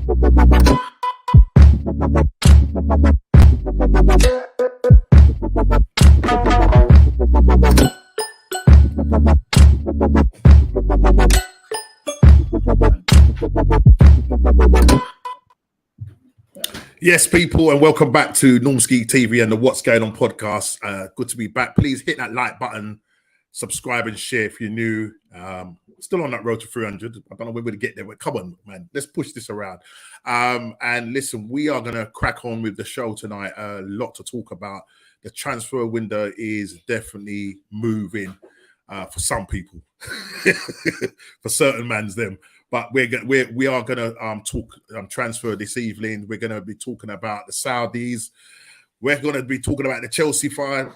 Yes, people, and welcome back to Normski TV and the What's Going On podcast. Good to be back. Please hit that like button, subscribe and share if you're new. Still on that road to 300. I don't know when we're going to get there, but come on, man. Let's push this around. And listen, we are going to crack on with the show tonight. A lot to talk about. The transfer window is definitely moving for some people, for certain mans them. But we are going to talk transfer this evening. We're going to be talking about the Saudis. We're going to be talking about the Chelsea fire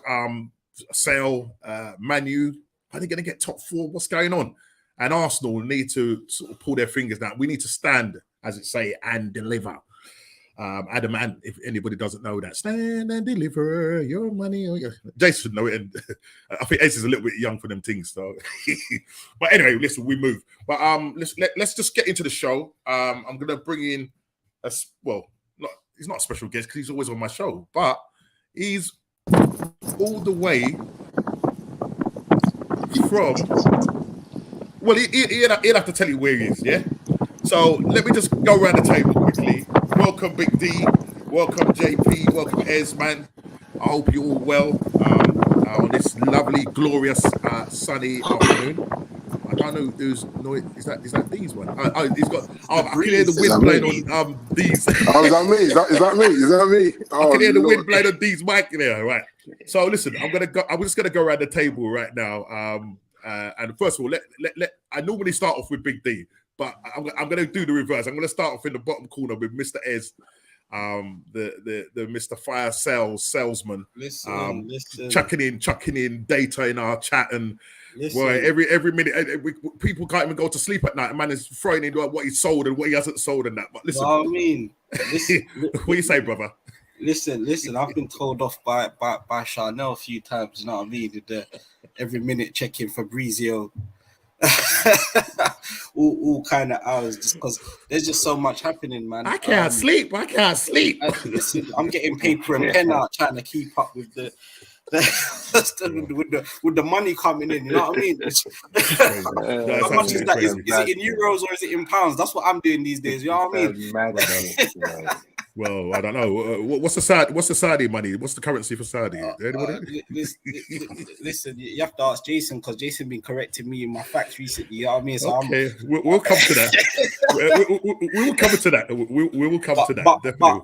sale. Man U, are they going to get top four? What's going on? And Arsenal need to sort of pull their fingers down. We need to stand, as it say, and deliver. Adam, and if anybody doesn't know that, stand and deliver your money. Jason should know it, and I think Ace is a little bit young for them things. So, but anyway, listen, we move. But let's just get into the show. I'm gonna bring in he's not a special guest because he's always on my show, but he's all the way from. Well, he'll have to tell you where he is, yeah. So let me just go around the table quickly. Welcome, Big D. Welcome, JP. Welcome, Ez, man. I hope you're all well on this lovely, glorious, sunny afternoon. I don't know who's noise. Is that D's one? He's got. I can hear the wind blowing on D's. Oh, is that me? Is that me? Oh, I can hear the wind blowing on D's mic there. Right. So listen, I'm just gonna go around the table right now. And first of all, I normally start off with Big D. But I'm going to do the reverse. I'm going to start off in the bottom corner with Mr. Ez, the Mr. Fire salesman. Listen. Chucking in data in our chat, and boy, every minute people can't even go to sleep at night. A man is throwing in what he sold and what he hasn't sold and that. But listen, what I mean, listen, what you say, brother? Listen. I've been told off by Chanel a few times. You know what I mean? The every minute checking Fabrizio. all kind of hours, just because there's just so much happening, man. I can't sleep. Listen, I'm getting paper and pen out, trying to keep up with the with the money coming in. You know what I mean? How much is that? Is it in euros or is it in pounds? That's what I'm doing these days. You know what I mean? Well, I don't know. What's the Saudi money? What's the currency for Saudi? Listen, you have to ask Jason because Jason been correcting me in my facts recently. You know what I mean? So okay, we'll come to that. we will come to that. We will come to that. But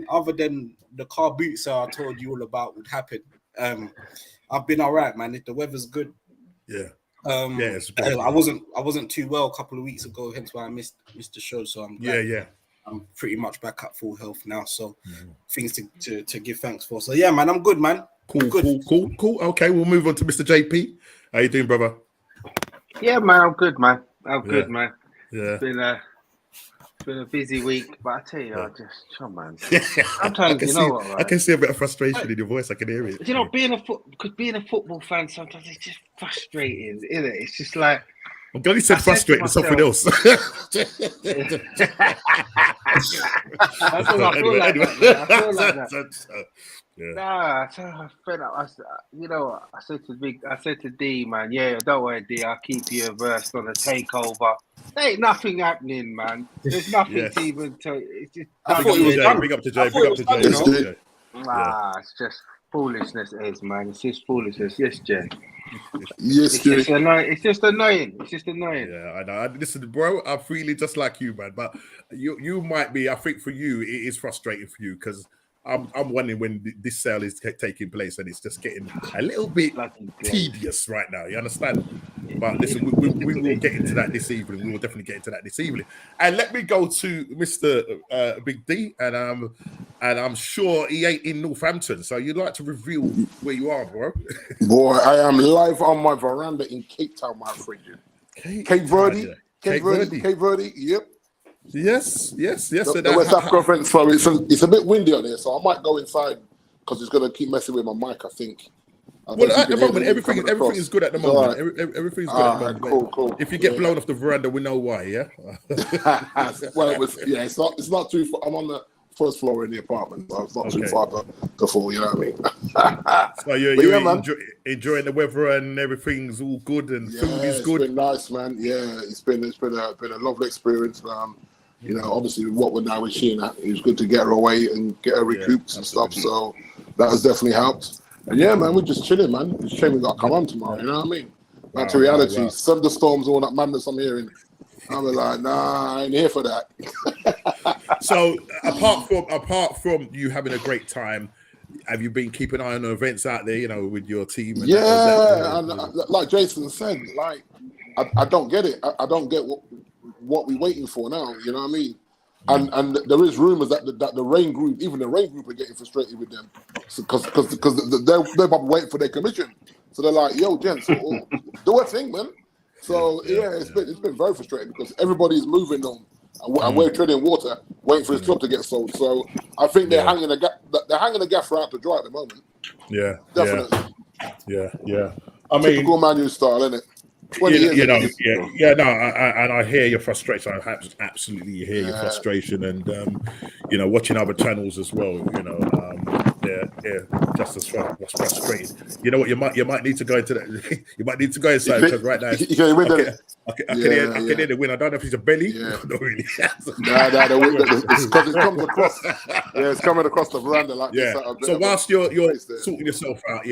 other than the car boots I told you all about would happen. I've been all right, man. If the weather's good, yeah. I wasn't too well a couple of weeks ago, hence why I missed the show. So I'm glad. Yeah. I'm pretty much back at full health now, so things to give thanks for. So yeah, man, I'm good, man. Cool. Okay, we'll move on to Mr. JP. How you doing, brother? Yeah, man, I'm good, man. Good, man. Yeah. It's been a busy week, but I tell you, man. Sometimes you know what, right? I can see a bit of frustration in your voice. I can hear it. You know, being a football fan sometimes it's just frustrating, isn't it? It's just like. I'm glad he said frustrating and something else. That's what I feel like. I feel like that. Nah, I fed up. I said to D, man, yeah, don't worry, D, I'll keep you versed on the takeover. There ain't nothing happening, man. There's nothing to even tell. It's just. Big up to Jay. Nah, it's just foolishness, man. It's just foolishness. Yes, Jay. Yes, Jay. It's just annoying. Yeah, I know. Listen, bro, I'm feeling just like you, man. But you might be. I think for you, it is frustrating for you because I'm wondering when this sale is taking place, and it's just getting a little bit tedious right now. You understand? But listen, we will get into that this evening. We will definitely get into that this evening. And let me go to Mr. Big D, and I'm sure he ain't in Northampton. So you'd like to reveal where you are, bro? Boy, I am live on my veranda in Cape Town, my friend. Cape Verde. Yep. Yes. The West Africa friends. So it's a bit windy on here, so I might go inside because it's gonna keep messing with my mic, I think. Well, at the moment, everything is good at the moment. Right. Everything's good at the moment. Cool. If you get blown off the veranda, we know why. Yeah. Well, it's not too far. I'm on the first floor in the apartment, so it's not too far to fall. You know what I mean? So you're enjoying the weather and everything's all good and food is good. It's been nice, man. Yeah, it's been a lovely experience. You know, obviously what we're now with Sheena, it was good to get her away and get her recouped and stuff. So that has definitely helped. And yeah, man, we're just chilling, man. It's a shame we got to come on tomorrow, you know what I mean? Back to reality. Wow. Thunderstorms, all that madness I'm hearing. I'm like, nah, I ain't here for that. So apart from you having a great time, have you been keeping an eye on the events out there, you know, with your team? And and like Jason said, like, I don't get it. I don't get what we're waiting for now, you know what I mean? And there is rumors that the rain group, even the rain group, are getting frustrated with them because they're probably waiting for their commission. So they're like, "Yo, gents, do a thing, man." So it's been very frustrating because everybody's moving on, and we're treading water, waiting for this club to get sold. So I think they're hanging the gaffer out to dry at the moment. Yeah, definitely. Yeah. I mean, typical Man U style, isn't it? And I hear your frustration. I absolutely hear your frustration, and you know, watching other channels as well. You know, they're just as frustrated. You know what? You might need to go into that. You might need to go inside because right now I can hear the wind. I don't know if it's a belly. Yeah. Not really. It's because it comes across. Yeah, it's coming across the veranda like this. So whilst you're sorting yourself out,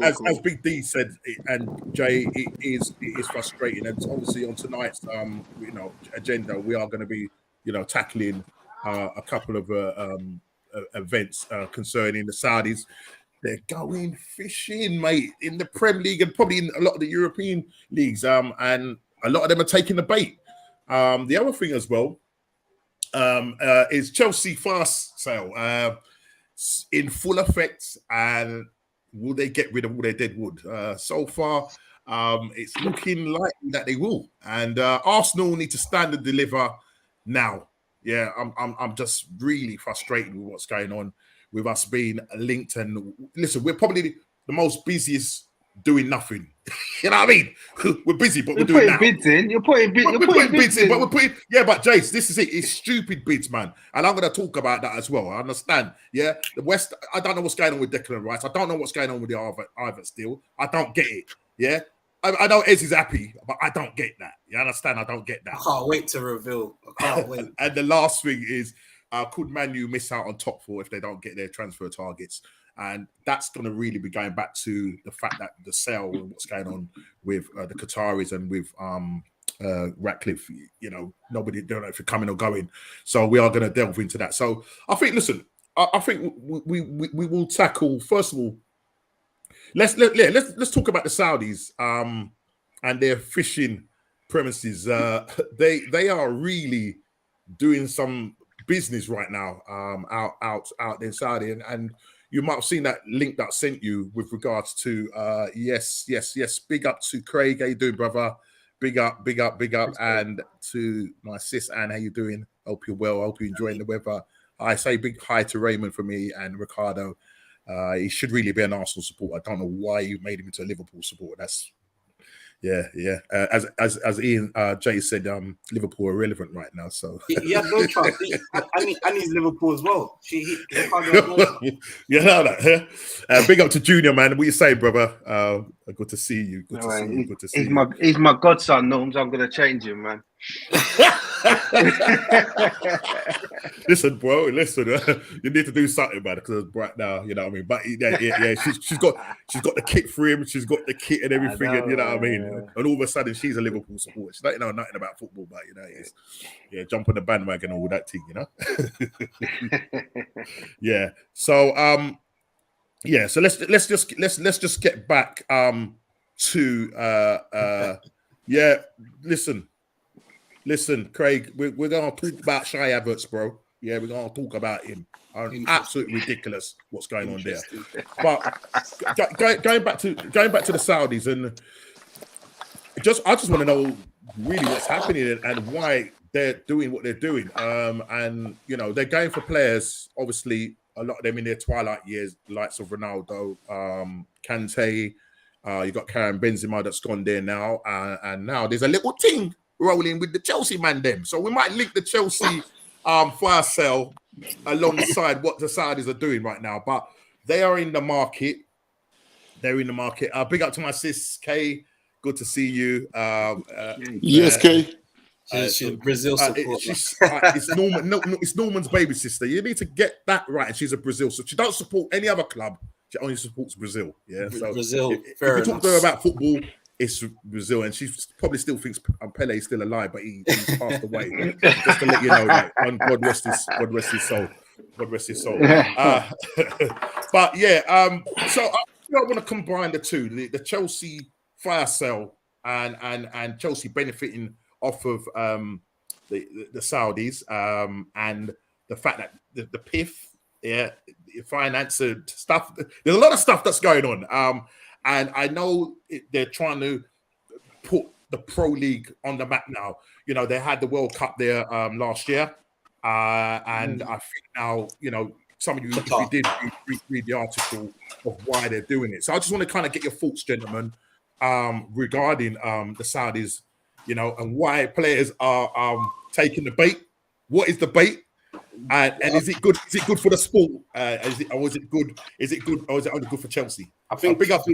As Big D said, and Jay, it is frustrating, and obviously on tonight's agenda, we are going to be tackling a couple of events concerning the Saudis. They're going fishing, mate, in the Premier League and probably in a lot of the European leagues, and a lot of them are taking the bait. The other thing as well is Chelsea fast sale in full effect, and will they get rid of all their dead wood? So far, it's looking likely that they will. And Arsenal need to stand and deliver now. Yeah, I'm just really frustrated with what's going on with us being linked. And listen, we're probably the most busiest doing nothing. You know what I mean? We're busy, but we're doing now. You're putting bids in. But we're putting, but Jace, this is it. It's stupid bids, man. And I'm going to talk about that as well. I understand. Yeah, the West. I don't know what's going on with Declan Rice. I don't know what's going on with the Iverts deal. I don't get it. Yeah, I know Ez is happy, but I don't get that. You understand? I don't get that. I can't wait to reveal. I can't wait. And the last thing is, could Man U miss out on top four if they don't get their transfer targets? And that's going to really be going back to the fact that the sale and what's going on with the Qataris and with Ratcliffe, nobody don't know if you're coming or going. So we are going to delve into that. So I think, listen, I think we will tackle, first of all, let's talk about the Saudis and their fishing premises. They are really doing some business right now out in Saudi, and you might have seen that link that I sent you with regards to yes. Big up to Craig. How you doing, brother? Big up. And to my sis Anne, how you doing? Hope you're well. Hope you're enjoying the weather. I say big hi to Raymond for me and Ricardo. He should really be an Arsenal supporter. I don't know why you made him into a Liverpool supporter. That's as Ian Jay said, Liverpool are irrelevant right now. So he had no chance. And he's Liverpool as well. Big up to Junior, man. What you say, brother? Good to see you. Good to see you. He's my godson, Norms. I'm gonna change him, man. Listen, bro. You need to do something about it because right now, you know what I mean. But she's got the kit for him. She's got the kit and everything, and you know what I mean. And all of a sudden, she's a Liverpool supporter. She don't know nothing about football, but jump on the bandwagon and all that thing, So so let's just get back to Listen, Craig, we're going to talk about Shy Havertz, bro. Yeah, we're going to talk about him. Absolutely ridiculous what's going on there. But going back to the Saudis, and I just want to know really what's happening and why they're doing what they're doing. And they're going for players, obviously, a lot of them in their twilight years, likes of Ronaldo, Kante. You got Karim Benzema that's gone there now, and now there's a little thing rolling with the Chelsea man. Them, so we might link the Chelsea fire sale alongside what the Saudis are doing right now. But they are in the market. They're in the market. Big up to my sis Kay. Good to see you. Yes, Kay. She's Brazil support. It's Norman's baby sister. You need to get that right. And she's a Brazil, so she don't support any other club. She only supports Brazil. Yeah, so Brazil. If you talk to her about football, it's Brazil, and she probably still thinks Pele is still alive, but he's passed away. Just to let you know that. God rest his soul. God rest his soul. But yeah, so I want to combine the two: the Chelsea fire sale and Chelsea benefiting off of the Saudis and the fact that the PIF, finance and stuff. There's a lot of stuff that's going on, and I know they're trying to put the Pro League on the map now. You know, they had the World Cup there last year, and I think now, you know, some of you, if you did read the article of why they're doing it. So I just want to kind of get your thoughts, gentlemen, regarding the Saudis, you know, and why players are taking the bait. What is the bait? And is it good? Is it good for the sport? Is it good? Is it good, or is it only good for Chelsea? I think big up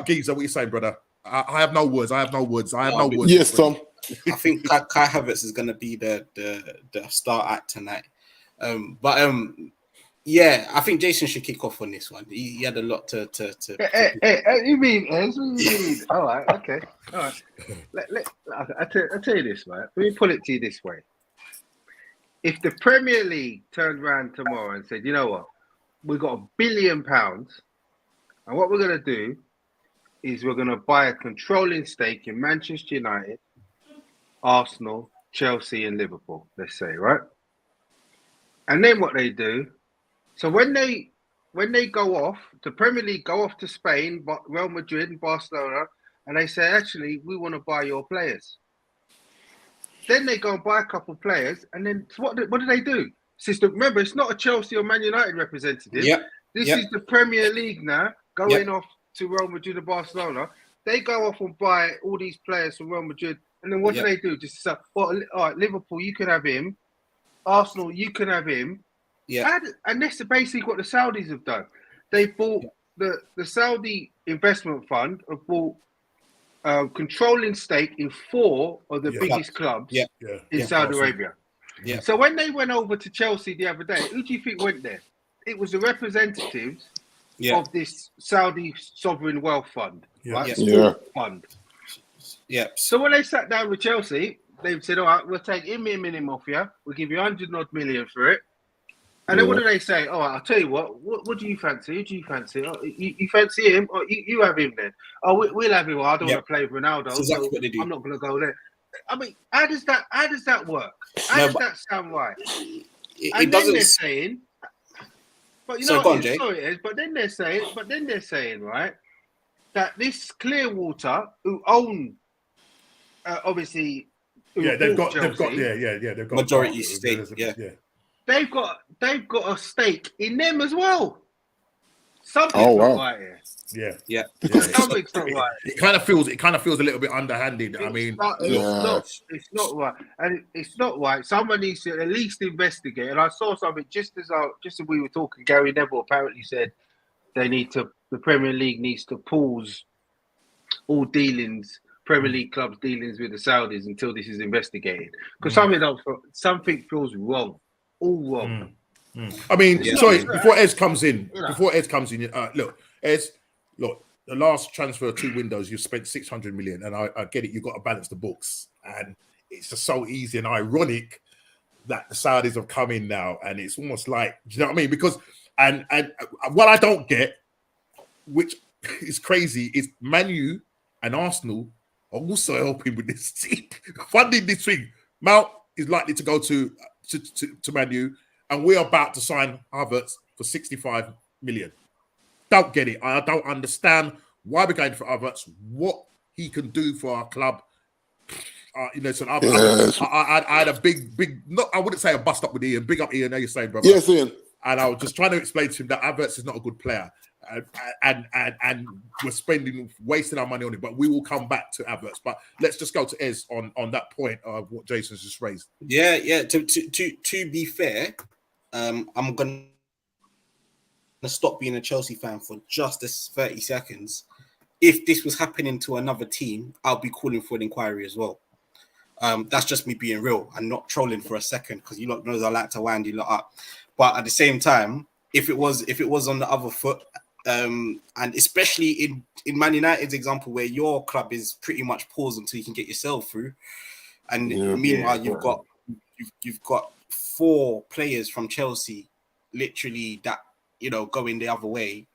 Geezer. What you saying, brother? I have no words. Yes, Tom. I think Kai Havertz is going to be the star act tonight. Yeah, I think Jason should kick off on this one. He had a lot to. Hey, you mean? All right, okay, all right. I'll tell you this, right? Let me put it to you this way. If the Premier League turned around tomorrow and said, you know what, we've got £1 billion, and what we're going to do is we're going to buy a controlling stake in Manchester United, Arsenal, Chelsea, and Liverpool, let's say, right? And then what they do, so when they go off, the Premier League go off to Spain, Real Madrid and Barcelona, and they say, actually, we want to buy your players. Then they go and buy a couple of players, and then what do they do? Remember, it's not a Chelsea or Man United representative. This is the Premier League now, going off to Real Madrid and Barcelona. They go off and buy all these players from Real Madrid, and then what do they do? Just say, well, all right, Liverpool, you can have him. Arsenal, you can have him. Yeah. And that's basically what the Saudis have done. They bought the Saudi investment fund have bought controlling stake in 4 of the biggest clubs in Saudi Arabia. Yeah. So when they went over to Chelsea the other day, who do you think went there? It was the representatives of this Saudi sovereign wealth fund, right? Fund. Yeah. So when they sat down with Chelsea, they said, all right, we'll take him off you. We'll give you 100 million for it. And then what do they say? Oh, I'll tell you what do you fancy? Who do you fancy? Oh, you fancy him? Oh, you have him then. Oh, we'll have him. Well, I don't want to play with Ronaldo, so I'm not going to go there. I mean, how does that work? How does that sound right? It doesn't. They're saying, but you know what? Sorry, it is. But then they're saying, right, that this Clearwater, who own, obviously, they've got majority stake. They've got a stake in them as well. Something's not right here. Something's not right. It kind of feels a little bit underhanded. It's not right, and it's not right. Someone needs to at least investigate. And I saw something just as we were talking. Gary Neville apparently said the Premier League needs to pause all dealings, Premier League clubs dealings with the Saudis until this is investigated, because something feels wrong. All wrong. I mean, sorry, before Ez comes in, look, Ez, the last transfer 2 windows, you spent 600 million, and I get it, you've got to balance the books, and it's just so easy and ironic that the Saudis have come in now, and it's almost like, do you know what I mean? Because, and what I don't get, which is crazy, is Man U and Arsenal are also helping with this team, funding this thing. Mount is likely to go to Man U, and we're about to sign Havertz for 65 million. Don't get it. I don't understand why we're going for Havertz, what he can do for our club. I had a big, not, I wouldn't say a bust up with Ian. Big up Ian, how you saying, brother? Yes, Ian. and I was just trying to explain to him that Havertz is not a good player, and we're wasting our money on it. But we will come back to Havertz. But let's just go to Ez on that point of what Jason's just raised. Yeah. To be fair, I'm gonna stop being a Chelsea fan for just this 30 seconds. If this was happening to another team, I'll be calling for an inquiry as well. That's just me being real and not trolling for a second, because you lot knows I like to wind you lot up. But at the same time, if it was on the other foot, and especially in Man United's example, where your club is pretty much paused until you can get yourself through, and meanwhile you've got 4 players from Chelsea, literally that going the other way,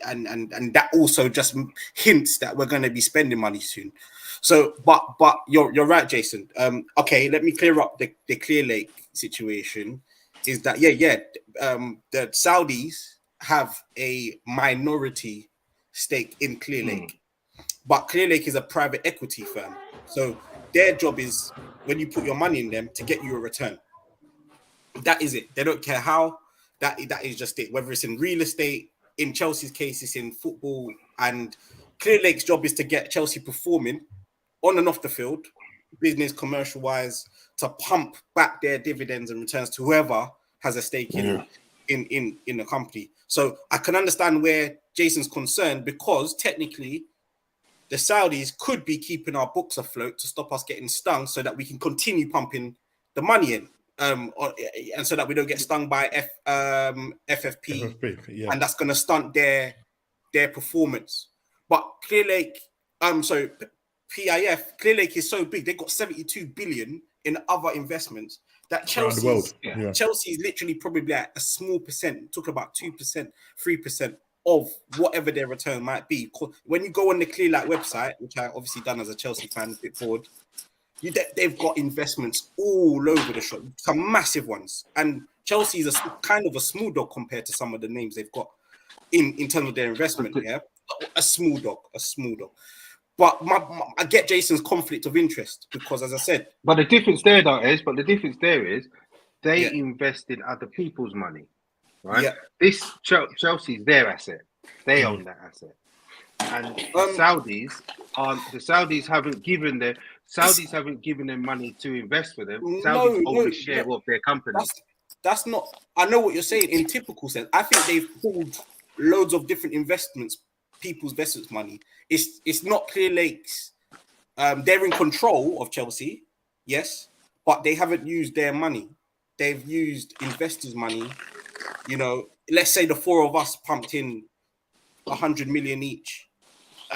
and that also just hints that we're going to be spending money soon. So, but you're right, Jason. Okay, let me clear up the Clear Lake situation. Is that the Saudis have a minority stake in Clear Lake, but Clear Lake is a private equity firm. So their job is, when you put your money in them, to get you a return. That is it. They don't care how. That is just it. Whether it's in real estate, in Chelsea's case, it's in football, and Clear Lake's job is to get Chelsea performing on and off the field, business, commercial-wise, to pump back their dividends and returns to whoever has a stake in the company. So I can understand where Jason's concerned, because technically the Saudis could be keeping our books afloat to stop us getting stung, so that we can continue pumping the money in. And so that we don't get stung by FFP, and that's going to stunt their performance. But Clear Lake, PIF, Clear Lake is so big; they've got 72 billion in other investments that Chelsea is literally probably at a small percent, talking about 2%, 3% of whatever their return might be. When you go on the Clear Lake website, which I obviously done as a Chelsea fan, a bit bored. They've got investments all over the shop, some massive ones. And Chelsea is kind of a small dog compared to some of the names they've got in terms of their investment. Yeah, a small dog. But I get Jason's conflict of interest, because, as I said, but the difference there, is they invest in other people's money, right? Yeah. This Chelsea's their asset. They own that asset, and the Saudis haven't given their. Saudis haven't given them money to invest for them. Saudis own a share of their company. That's not. I know what you're saying in typical sense. I think they've pulled loads of different investments, people's investments money. It's not Clear Lake's. They're in control of Chelsea, yes, but they haven't used their money. They've used investors' money. Let's say the 4 of us pumped in 100 million each.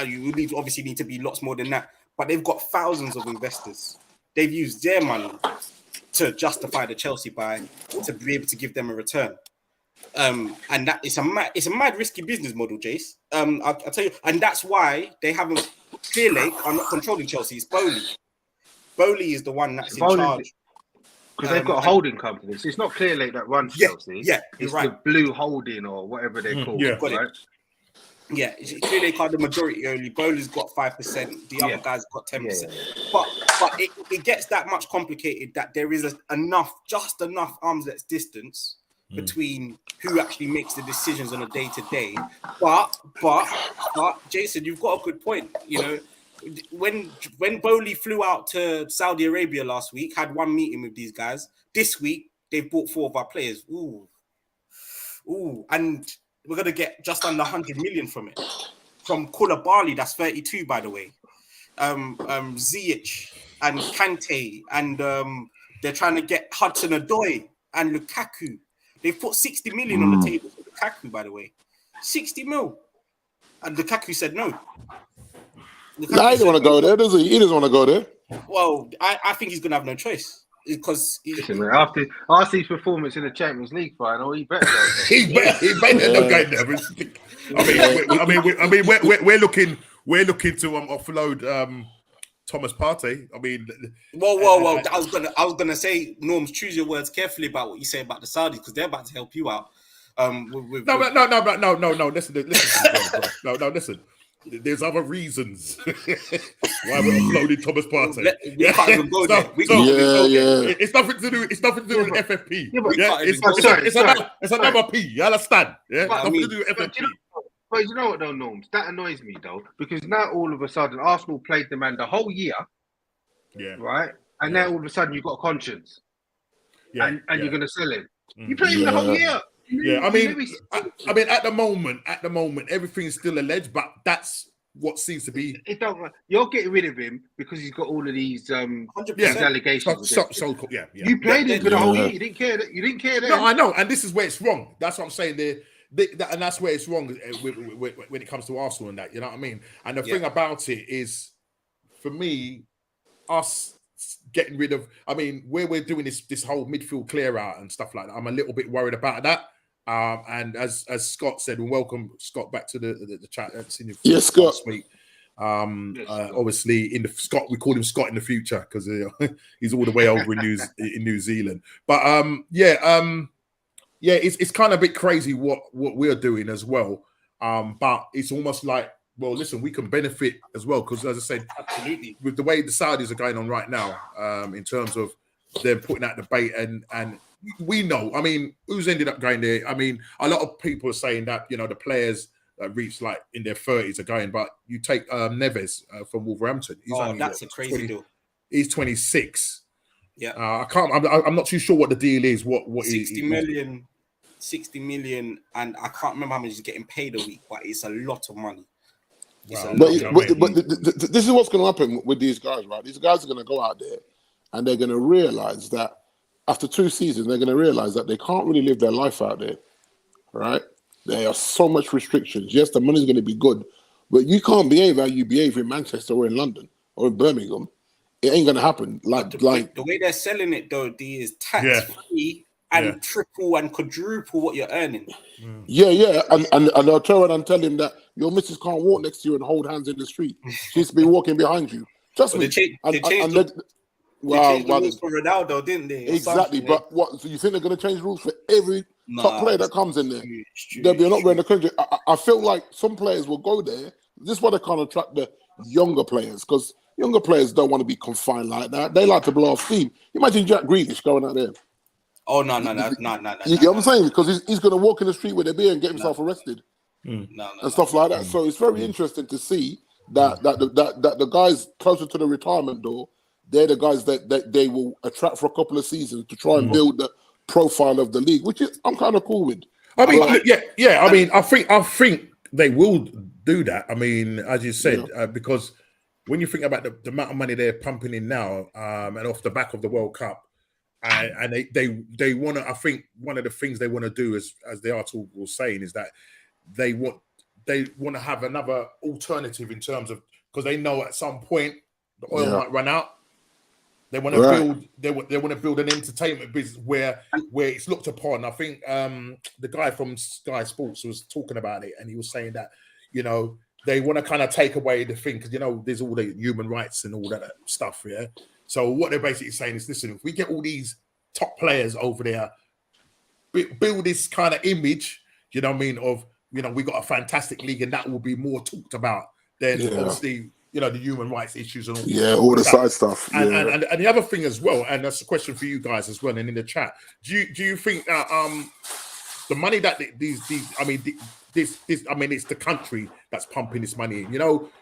You would obviously need to be lots more than that. But they've got thousands of investors. They've used their money to justify the Chelsea buy, to be able to give them a return. And that it's a mad risky business model, Jace. I'll tell you, and that's why they haven't. Clear Lake are not controlling Chelsea. It's Bowley. Bowley is the one that's in charge. Because they've got a holding company. So it's not Clear Lake that runs Chelsea. Yeah, it's right. The Blue Holding or whatever they're called. Yeah, right? Yeah, Clear Lake are the majority only. Bowley's got 5%. The other guys got 10%. Yeah. But it gets that much complicated that there is just enough arm's length distance between who actually makes the decisions on a day-to-day. But Jason, you've got a good point. When Bowley flew out to Saudi Arabia last week, had one meeting with these guys. This week, they've bought 4 of our players. And we're going to get just under 100 million from it. From Koulibaly, that's 32, by the way. Ziyech and Kante, and they're trying to get Hudson-Odoi and Lukaku. They've put 60 million on the table for Lukaku, by the way. 60 mil. And Lukaku said no. He doesn't want to go there, does he? He doesn't want to go there. Well, I think he's going to have no choice. Because after his performance in the Champions League final, he better go. He better not go there. I mean, we're looking to offload Thomas Partey. I mean, whoa! I was gonna say, Norms, choose your words carefully about what you say about the Saudis, because they're about to help you out. No. Listen. No. Listen. There's other reasons why we're uploading Thomas Partey. We can't even go there. It's nothing to do. It's nothing to do with FFP. It's another P. You understand? Yeah, nothing to do with FFP. But you know what though, Norms? That annoys me though, because now all of a sudden Arsenal played the man the whole year. Yeah. Right? And now all of a sudden you've got a conscience. Yeah. And you're gonna sell him. You played him the whole year. Yeah, I mean, at the moment, everything's still alleged, but that's what seems to be. You're getting rid of him because he's got all of these allegations. You played him for the whole year. You didn't care. You didn't care. No, I know, and this is where it's wrong. That's what I'm saying. And that's where it's wrong when it comes to Arsenal and that. You know what I mean? And the thing about it is, for me, us getting rid of. I mean, where we're doing this whole midfield clear out and stuff like that, I'm a little bit worried about that. And as Scott said, we welcome Scott back to the chat. Yes, Scott. Last week. Obviously, we call him Scott in the future because he's all the way over in New Zealand. But it's kind of a bit crazy what we're doing as well. But it's almost like, well, listen, we can benefit as well because, as I said, absolutely, with the way the Saudis are going on right now, in terms of them putting out the bait and we know, I mean, who's ended up going there? I mean, a lot of people are saying that, the players that reach like in their 30s are going, but you take Neves from Wolverhampton. That's a crazy deal. He's 26. Yeah. I'm not too sure what the deal is. What 60 million, and I can't remember how much he's getting paid a week, but it's a lot of money. Wow. But this is what's going to happen with these guys, right? These guys are going to go out there and they're going to realize that after 2 seasons, they're going to realize that they can't really live their life out there, right? There are so much restrictions. Yes, the money's going to be good, but you can't behave how you behave in Manchester or in London or in Birmingham. It ain't going to happen. The way they're selling it, though, is tax-free and triple and quadruple what you're earning. Yeah. And they'll turn around and tell him that your missus can't walk next to you and hold hands in the street. She needs to be walking behind you. Trust me. They changed the rules for Ronaldo, didn't they? Exactly, but what? So you think they're going to change rules for every top player that comes in there? They'll be not wearing the country. I feel like some players will go there. This is why they can't attract the younger players, because younger players don't want to be confined like that. They like to blow off steam. Imagine Jack Grealish going out there. Oh no! You get what I'm saying? Because he's going to walk in the street with a beer and get himself arrested, and stuff like that. So it's very interesting to see that the guys closer to the retirement door, they're the guys that they will attract for a couple of seasons to try and build the profile of the league, which is I'm kind of cool with. I mean, I mean, I think they will do that. I mean, as you said, because when you think about the amount of money they're pumping in now, and off the back of the World Cup, and they want to. I think one of the things they want to do, as the article was saying, is that they want to have another alternative in terms of, because they know at some point the oil might run out. They want to build. They want to build an entertainment business where it's looked upon. I think the guy from Sky Sports was talking about it, and he was saying that they want to kind of take away the thing because there's all the human rights and all that stuff. Yeah. So what they're basically saying is, listen, if we get all these top players over there, build this kind of image, you know what I mean, of we got a fantastic league, and that will be more talked about than obviously. The human rights issues and all the side stuff. And the other thing as well, and that's a question for you guys as well, and in the chat, do you think that the money that it's the country that's pumping this money in?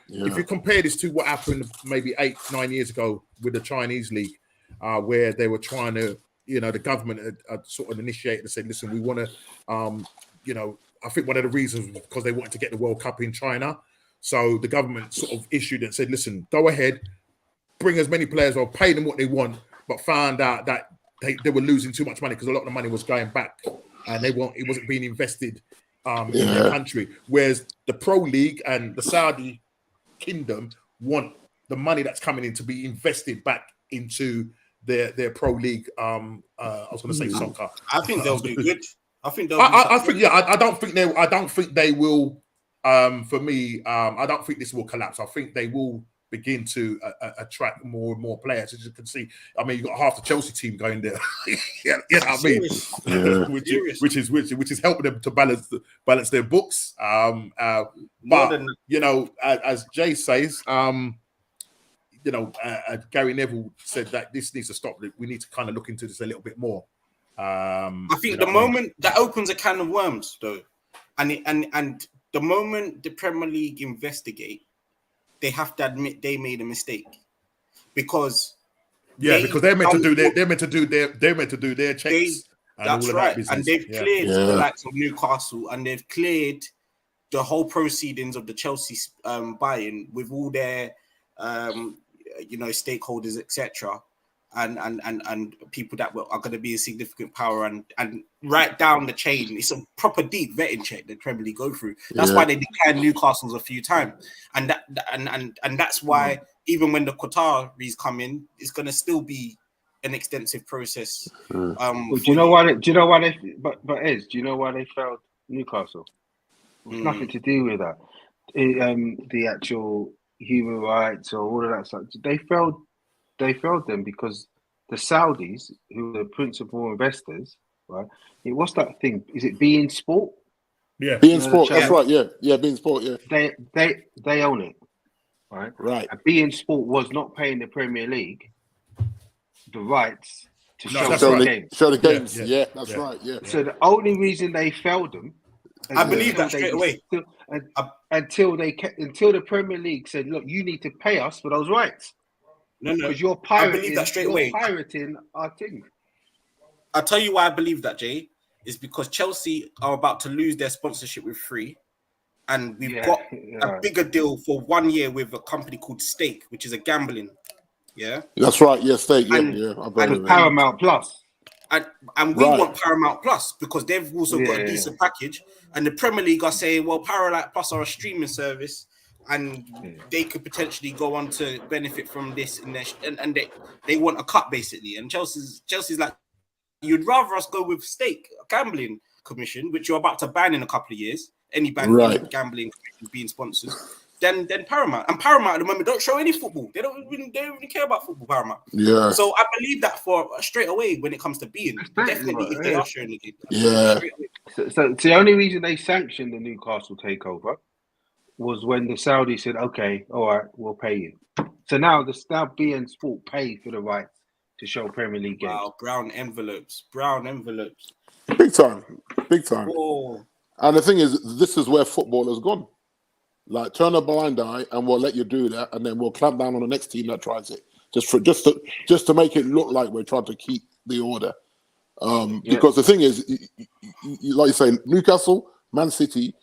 If you compare this to what happened maybe 8-9 years ago with the Chinese league, where they were trying to, the government had sort of initiated and said, listen, we want to, I think one of the reasons was because they wanted to get the World Cup in China. So the government sort of issued and said, listen, go ahead, bring as many players or pay them what they want, but found out that they were losing too much money because a lot of the money was going back and it wasn't being invested in their country. Whereas the Pro League and the Saudi Kingdom want the money that's coming in to be invested back into their Pro League. I was going to say soccer. I think they'll do good. I don't think they will. For me, I don't think this will collapse. I think they will begin to attract more and more players. As you can see, I mean, you got half the Chelsea team going there. You know what I mean? Yeah. which is helping them to balance their books. But you know, as Jay says, you know, Gary Neville said that this needs to stop. We need to kind of look into this a little bit more. I think the moment that opens a can of worms, though, and the moment the Premier League investigate, they have to admit they made a mistake, because they're meant to do their checks. That's right, and they've cleared the likes of Newcastle, and they've cleared the whole proceedings of the Chelsea buy-in with all their you know, stakeholders, etc., and people that are going to be a significant power, and right down the chain. It's a proper deep vetting check that Premier League go through. That's why they declared Newcastle's a few times, and that's why even when the Qataris come in, it's going to still be an extensive process. Do you know why? Do you know why they? But do you know why they failed Newcastle? It's nothing to do with that. The actual human rights or all of that stuff. They failed them because the Saudis, who are the principal investors, right? What's that thing? Is it beIN Sport? Yeah, beIN Sport. That's right. Yeah, beIN Sport. Yeah, they own it, right? Right. And beIN Sport was not paying the Premier League the rights to show the games. Show the games. Yeah, that's right. Yeah. So the only reason they failed them, I believe that straight away. Until the Premier League said, "Look, you need to pay us for those rights." No, because you're pirating. I believe that straight away. Pirating our thing. I'll tell you why I believe that, Jay, is because Chelsea are about to lose their sponsorship with Free, and we've got a bigger deal for 1 year with a company called Stake, which is a gambling. Yeah, that's right. Yeah, Stake. Yeah, and Paramount Plus. And we want Paramount Plus because they've also got a decent package. And the Premier League are saying, well, Paramount Plus are a streaming service, and they could potentially go on to benefit from this, and they want a cut basically. And Chelsea's like, you'd rather us go with Stake, a gambling commission, which you're about to ban in a couple of years. Any gambling commission being sponsors. Than Paramount. And Paramount at the moment don't show any football. They don't really care about football, Paramount. Yeah. So I believe that for straight away when it comes to beIN, definitely if they are showing the game. Yeah. So the only reason they sanctioned the Newcastle takeover was when the Saudis said, "Okay, all right, we'll pay you." So now beIN Sport pay for the rights to show Premier League games. Wow, brown envelopes. Big time. Whoa. And the thing is, this is where football has gone. Like, turn a blind eye, and we'll let you do that, and then we'll clamp down on the next team that tries it, just to make it look like we're trying to keep the order. Because the thing is, like you say, Newcastle, Man City,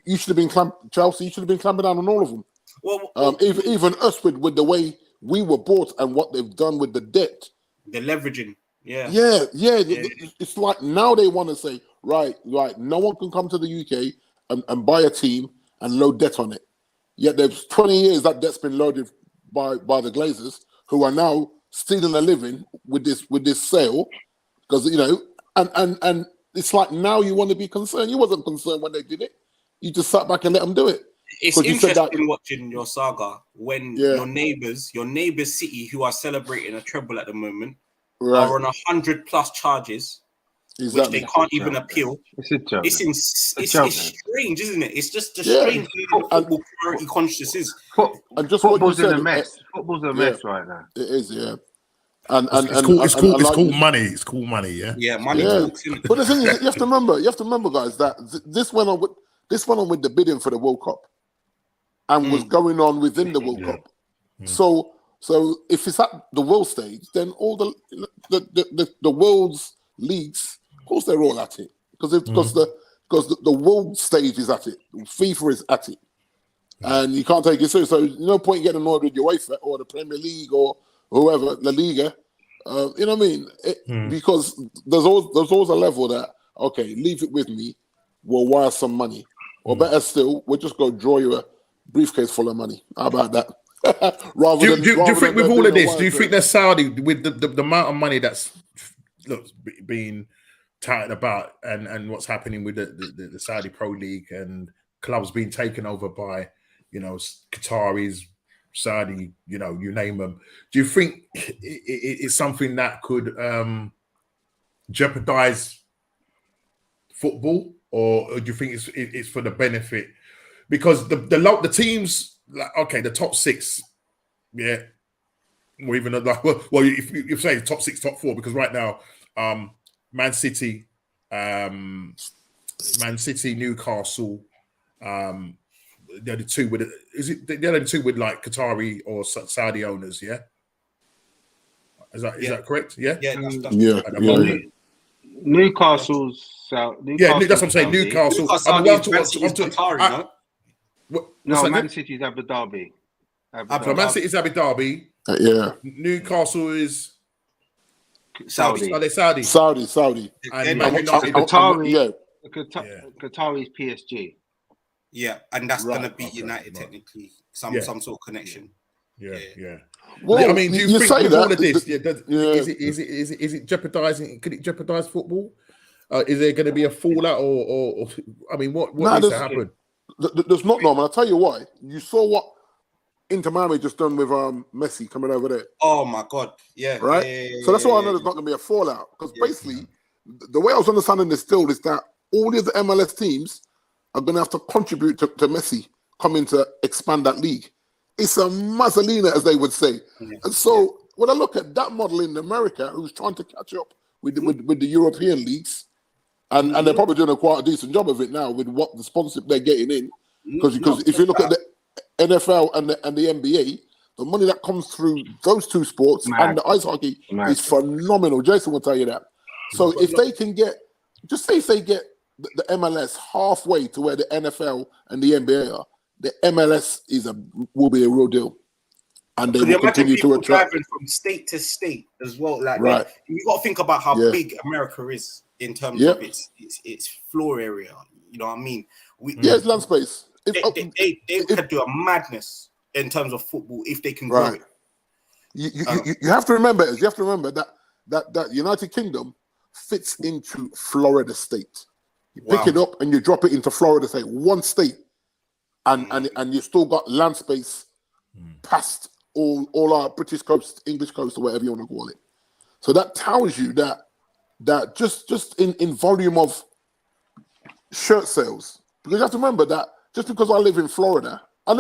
you should have been Chelsea. You should have been clamping down on all of them. Well, even us with the way we were bought and what they've done with the debt, the leveraging. Yeah. It's like now they want to say, right, no one can come to the UK and buy a team and load debt on it. Yet there's 20 years that debt's been loaded by the Glazers, who are now stealing a living with this sale, because and it's like now you want to be concerned. You wasn't concerned when they did it. You just sat back and let them do it. It's interesting watching your saga when your neighbours City, who are celebrating a treble at the moment, are on 100+ charges. Exactly. Which they can't even appeal. It's a joke. It's strange, isn't it? It's just a strange way the football priority conscious is. And just football's in a mess. Football's a mess right now. It is, yeah. It's called money. It's called money, yeah. Yeah, money talks. But the thing is, you have to remember, guys, that this went on with the bidding for the World Cup, and was going on within the World Cup. So if it's at the world stage, then all the world's leagues, of course, they're all at it because the world stage is at it. FIFA is at it, and you can't take it serious. So no point in getting annoyed with UEFA or the Premier League or whoever, La Liga. You know what I mean? Because there's always a level that, okay, leave it with me. We'll wire some money, or better still, we'll just go draw you a briefcase full of money. How about that? Do you think with all of this, do you think that Saudi, with the amount of money that's being touted about and what's happening with the Saudi Pro League and clubs being taken over by, Qataris, Saudi, you name them. Do you think it's something that could jeopardize football, or do you think it's for the benefit? Because the teams, the top six, or even if you say top six, top four, because right now, Man City, Newcastle, they're the two with they're the two with like Qatari or Saudi owners, yeah. Is that correct? Yeah. Newcastle's that's what I'm saying. Newcastle. Qatari, no, Man City's Abu Dhabi. So Man City's Abu Dhabi. Newcastle is Saudi. Are they Saudi? Saudi. And Qatari's PSG. Yeah, and that's gonna be United technically. Some sort of connection. Yeah. Well, I mean, do you think say with that, all of this, is it jeopardizing? Could it jeopardize football? Is there going to be a fallout, or I mean, what needs to happen? There's not, Norman. I'll tell you why. You saw what Inter Miami just done with Messi coming over there. Oh my God, yeah. Right. So that's why I know there's not going to be a fallout, because basically the way I was understanding this still is that all the other MLS teams are going to have to contribute to Messi coming to expand that league. It's a Mazzolina, as they would say. And so when I look at that model in America, who's trying to catch up with the European leagues, and they're probably doing quite a decent job of it now with what the sponsorship they're getting in. Because if you look at the NFL and the NBA, the money that comes through those two sports and the ice hockey is phenomenal. Jason will tell you that. So if they can get, just say if they get the MLS halfway to where the NFL and the NBA are, the MLS will be a real deal, and they will continue to attract driving from state to state as well. Like you got to think about how big America is in terms of its floor area. You know what I mean? It's land space. They could do a madness in terms of football if they can grow it. You have to remember that United Kingdom fits into Florida State. You pick it up and you drop it into Florida State, one state. And you still got land space past all our British coast, English coast, or whatever you want to call it. So that tells you that just in volume of shirt sales, because you have to remember that just because I live in Florida, I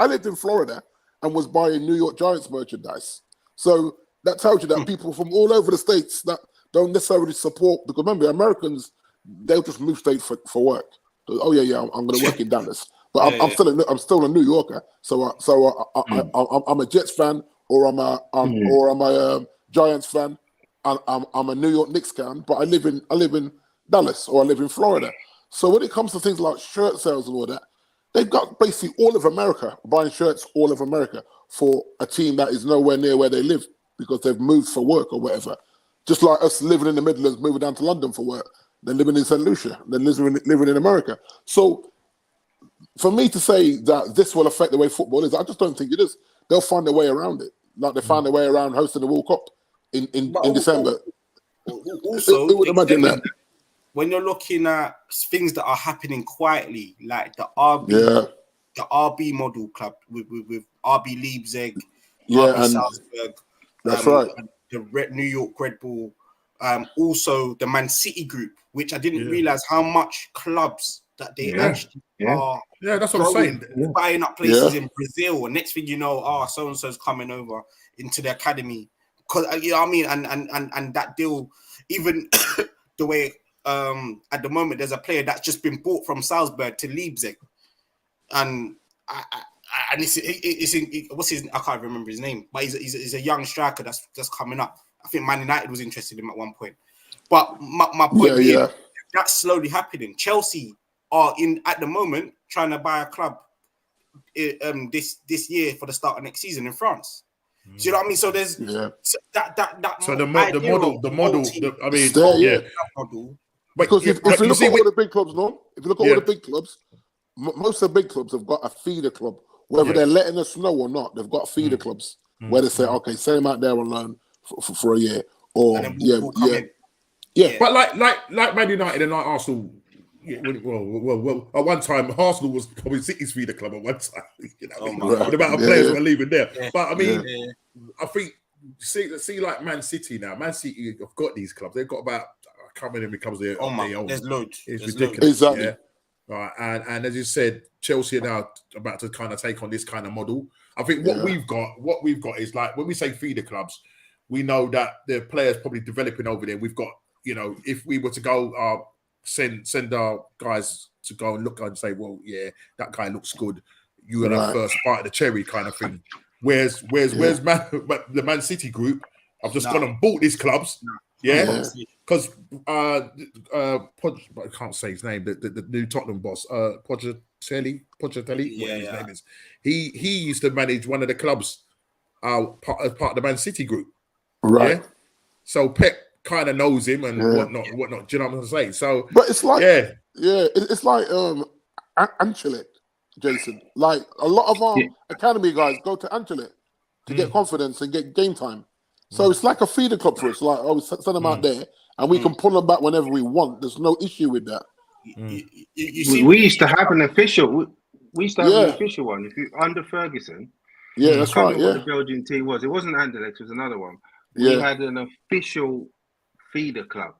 lived in Florida and was buying New York Giants merchandise. So that tells you that people from all over the states that don't necessarily support, because remember, Americans, they'll just move state for work. Oh yeah, I'm going to work in Dallas. But I'm still a New Yorker, so I'm a Jets fan, or I'm a Giants fan, and I'm a New York Knicks fan. But I live in Dallas, or I live in Florida. So when it comes to things like shirt sales and all that, they've got basically all of America buying shirts, all of America, for a team that is nowhere near where they live because they've moved for work or whatever. Just like us living in the Midlands, moving down to London for work, then living in St. Lucia, then living in America. So for me to say that this will affect the way football is, I just don't think it is. They'll find a way around it, like they found a way around hosting the World Cup in December. Also, who would imagine that? When you're looking at things that are happening quietly, like the RB model club with RB Leipzig, RB Salzburg, that's right. The New York Red Bull, also the Man City group, which I didn't realize how much clubs that they actually are. Yeah, that's what I'm saying. Buying up places in Brazil, and next thing you know, so and so's coming over into the academy. Because you know what I mean, and that deal, even the way at the moment there's a player that's just been bought from Salzburg to Leipzig, and it's what's his, I can't remember his name, but he's a young striker that's just coming up. I think Man United was interested in him at one point. But my point is, that's slowly happening. Chelsea are at the moment trying to buy a club this year for the start of next season in France. Do you know what I mean? So there's that. So the model. Because if you look at all the big clubs, if you look at all the big clubs, most of the big clubs have got a feeder club. Whether they're letting us know or not, they've got feeder clubs where they say, okay, send him out there on loan for a year, or But like Man United and like Arsenal, Yeah, well, at one time, Arsenal was probably City's feeder club at one time. You know, Oh my God. the amount of players Yeah. were leaving there. Yeah. But I mean, Yeah. I think see like Man City now. Man City have got these clubs. They've got about how many clubs they Oh my, own. there's loads. It's There's ridiculous. Exactly. Yeah. Right. And as you said, Chelsea are now about to kind of take on this kind of model. I think what we've got is like when we say feeder clubs, we know that the players probably developing over there. We've got, you know, if we were to go send our guys to go and look and say, well, yeah, that guy looks good. You're gonna have first bite of the cherry kind of thing. Where's the Man City group? I've just gone and bought these clubs. Yeah, because I can't say his name. The new Tottenham boss, Pochettino, whatever his name is. He used to manage one of the clubs, as part of the Man City group. Right. Yeah? So Pep kind of knows him and whatnot. Do you know what I'm saying? So, but it's like, it's like Ancelotti, Jason. Like a lot of our academy guys go to Ancelotti to get confidence and get game time. So it's like a feeder club for us. Like, we send them out there, and we can pull them back whenever we want. There's no issue with that. You see, we used to have an official. We used to have an official one. If you under Ferguson, that's right. What the Belgian team was. It wasn't Anderlecht. It was another one. We had an official feeder club.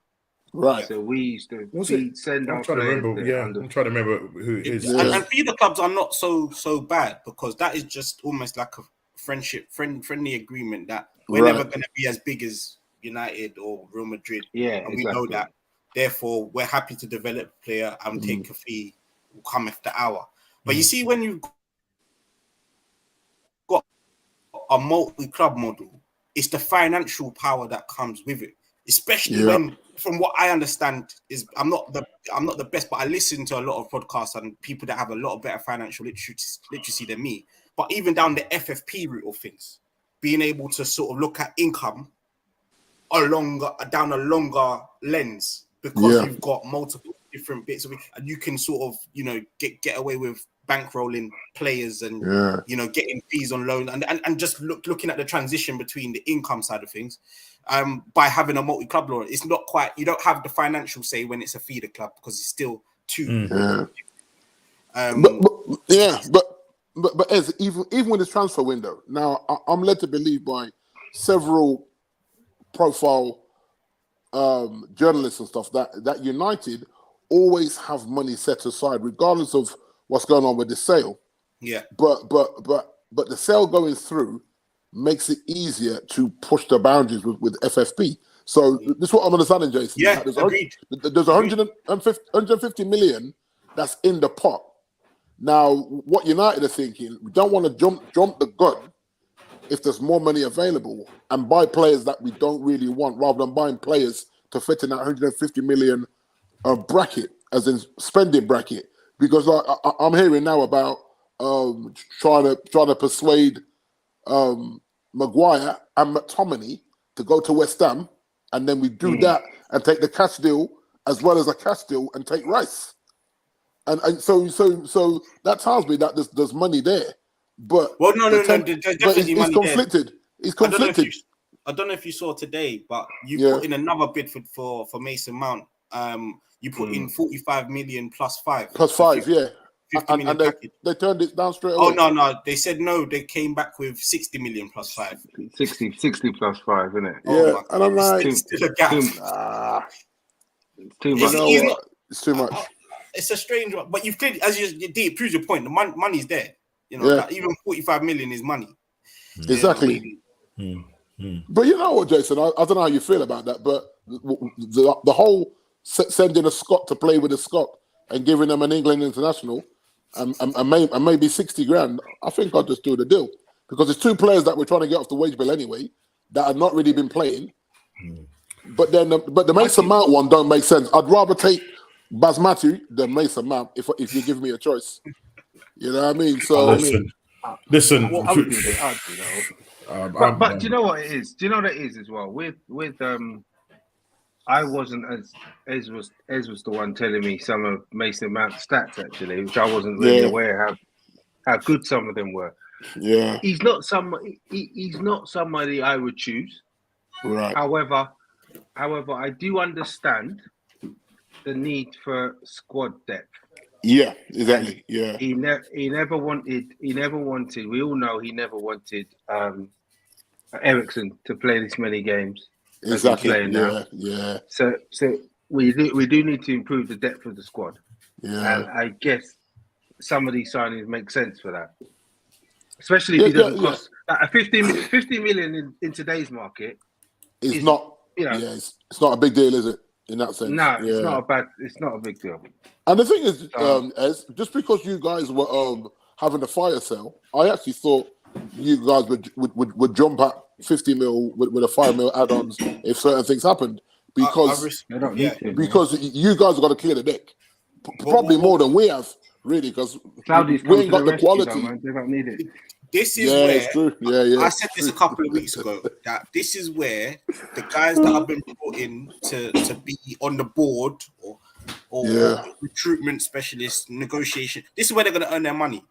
Right. So we used to send I'm our trying to players remember. there. I'm trying to remember who it is. And feeder clubs are not so bad because that is just almost like a friendly agreement that we're never going to be as big as United or Real Madrid. Yeah, and we know that. Therefore, we're happy to develop a player and take a fee. Will come after hour. But you see, when you've got a multi-club model, it's the financial power that comes with it. Especially when, from what I understand, is I'm not the best, but I listen to a lot of podcasts and people that have a lot of better financial literacy than me. But even down the FFP route of things, being able to sort of look at income down a longer lens because you've got multiple different bits of it, and you can sort of, you know, get away with bankrolling players and you know, getting fees on loan and just looking at the transition between the income side of things. By having a multi-club law, it's not quite, you don't have the financial say when it's a feeder club because it's still two. But as even with this transfer window, now I'm led to believe by several profile journalists and stuff that United always have money set aside regardless of what's going on with the sale. Yeah. But the sale going through makes it easier to push the boundaries with FFP. So this is what I'm understanding, Jason. Yeah, there's 150 million that's in the pot. Now, what United are thinking, we don't want to jump the gun if there's more money available and buy players that we don't really want, rather than buying players to fit in that 150 million bracket, as in spending bracket. Because I'm hearing now about trying to persuade Maguire and McTominay to go to West Ham, and then we do that and take the cash deal as well as a cash deal and take Rice. And so that tells me that there's money there, but there's definitely money conflicted. there. He's conflicted. I don't know if you saw today, but you put in another bid for Mason Mount. You put in 45 million plus 5. Plus 5, 50 and they turned it down straight away. Oh no, they said no. They came back with 60 million plus 5. 60 plus 5, isn't it? Yeah, and I'm like, it's still a gap. It's too much. It's too much. It's a strange one, but you've clearly, as it proves your point, the money's there. You know, like even 45 million is money. Exactly. But you know what, Jason? I don't know how you feel about that, but the whole sending a Scot to play with a Scot and giving them an England international and maybe 60 grand, I think I'll just do the deal, because it's two players that we're trying to get off the wage bill anyway that have not really been playing. But then, the Mason Mount one don't make sense. I'd rather take Basmati than Mason Mount if you give me a choice. You know what I mean? So listen. Well, I would do that. But do you know what it is? Do you know what it is as well? With I wasn't as Ez was the one telling me some of Mason Mount's stats actually, which I wasn't really aware how good some of them were. Yeah, he's not somebody I would choose. Right. However, I do understand the need for squad depth. Yeah, exactly. Yeah, He never wanted. We all know he never wanted Ericsson to play this many games as he's exactly. playing now. Yeah, So we do need to improve the depth of the squad. yeah. And I guess some of these signings make sense for that. Especially if he doesn't cost a 50 million in today's market. It's not. You know, it's not a big deal, is it? In that sense, no, it's not a big deal. And the thing is, Ez, just because you guys were having a fire sale, I actually thought you guys would jump at 50 mil with a 5 mil add-ons if certain things happened, because you guys have got to clear the deck, probably more than we have, really, because we ain't got the quality. They don't need it. This is where it's true. I said this a couple of weeks ago, that this is where the guys that have been brought in to be on the board or recruitment specialists, negotiation, this is where they're going to earn their money.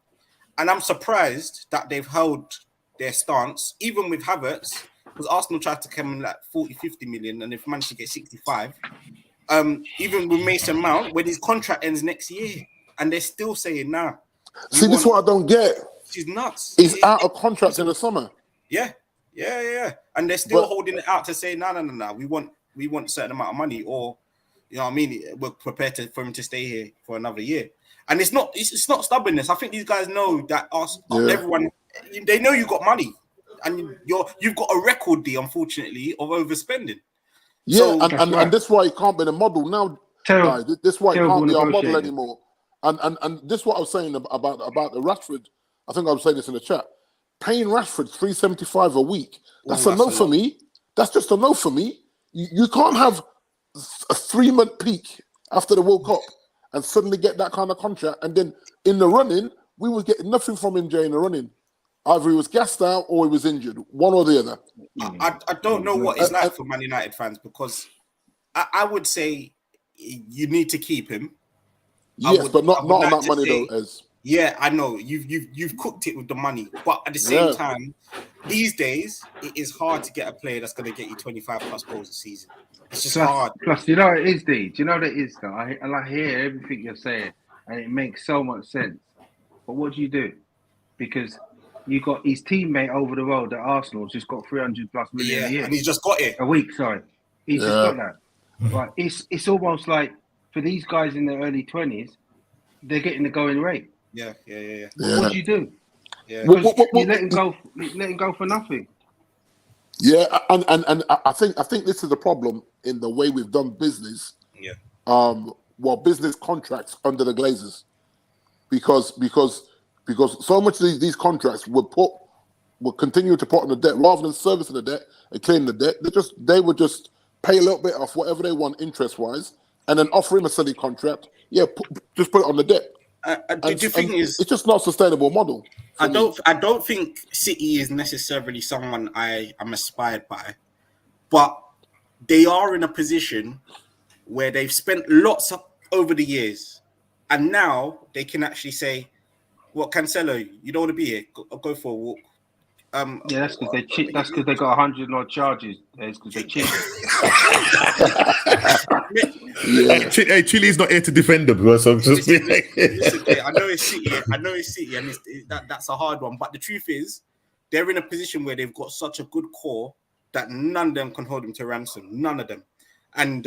And I'm surprised that they've held their stance, even with Havertz, because Arsenal tried to come in like 40, 50 million and they've managed to get 65. Even with Mason Mount, when his contract ends next year, and they're still saying, nah. See, this is what I don't get. She's nuts. He's out of contract in the summer. Yeah. And they're still holding it out to say, no. We want a certain amount of money, or you know what I mean. We're prepared for him to stay here for another year. And it's not stubbornness. I think these guys know that everyone, they know you got money, and you've got a record deal, unfortunately, of overspending. Yeah, so, and that's why it can't be the model now. This is why it can't be our model anymore. And this is what I was saying about the Rashford. I think I was saying this in the chat. Paying Rashford $375 a week. That's a no for me. That's just a no for me. You can't have a 3-month peak after the World Cup and suddenly get that kind of contract. And then in the running, we was getting nothing from him in the running. Either he was gassed out or he was injured, one or the other. I don't know what it's like for Man United fans, because I would say you need to keep him. Yes, but not on that money though, Ez. Yeah, I know you've cooked it with the money, but at the same time, these days it is hard to get a player that's going to get you 25 plus goals a season. It's just hard. Plus, you know it is, D. Do you know what it is though? I hear everything you're saying, and it makes so much sense. But what do you do? Because you got his teammate over the road at Arsenal just got 300 plus million a year, and he's just got it a week. Sorry, he's just got that. But it's almost like for these guys in their early 20s, they're getting the going rate. Yeah. What do you do? Yeah, you let him go for nothing. Yeah, and I think this is the problem in the way we've done business. Yeah. Business contracts under the Glazers, because so much of these contracts will continue to put on the debt rather than servicing the debt and clearing the debt. They would just pay a little bit off whatever they want interest wise, and then offer him a silly contract. Yeah, just put it on the debt. The thing is, it's just not a sustainable model. I don't think City is necessarily someone I am inspired by, but they are in a position where they've spent lots over the years, and now they can actually say, "Well, Cancelo, you don't want to be here. Go for a walk." That's because they cheat. That's because they got 100 odd charges. It's because they cheat. Hey, Chile's not here to defend them, bro. So listen, I know it's City, and that's a hard one. But the truth is, they're in a position where they've got such a good core that none of them can hold them to ransom. None of them. And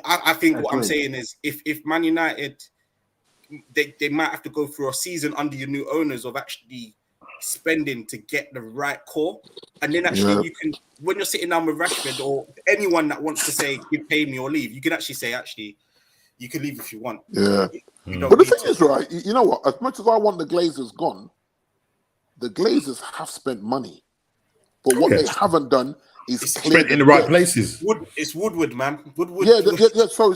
I think what I'm saying is, if Man United, they might have to go through a season under your new owners of actually spending to get the right core, and then actually you can, when you're sitting down with Rashford or anyone that wants to say give pay me or leave, you can actually say you can leave if you want. But the thing is, right, you know what, as much as I want the Glazers gone, the Glazers have spent money, but what they haven't done is spent in the right places. It's Woodward, man. Woodward. So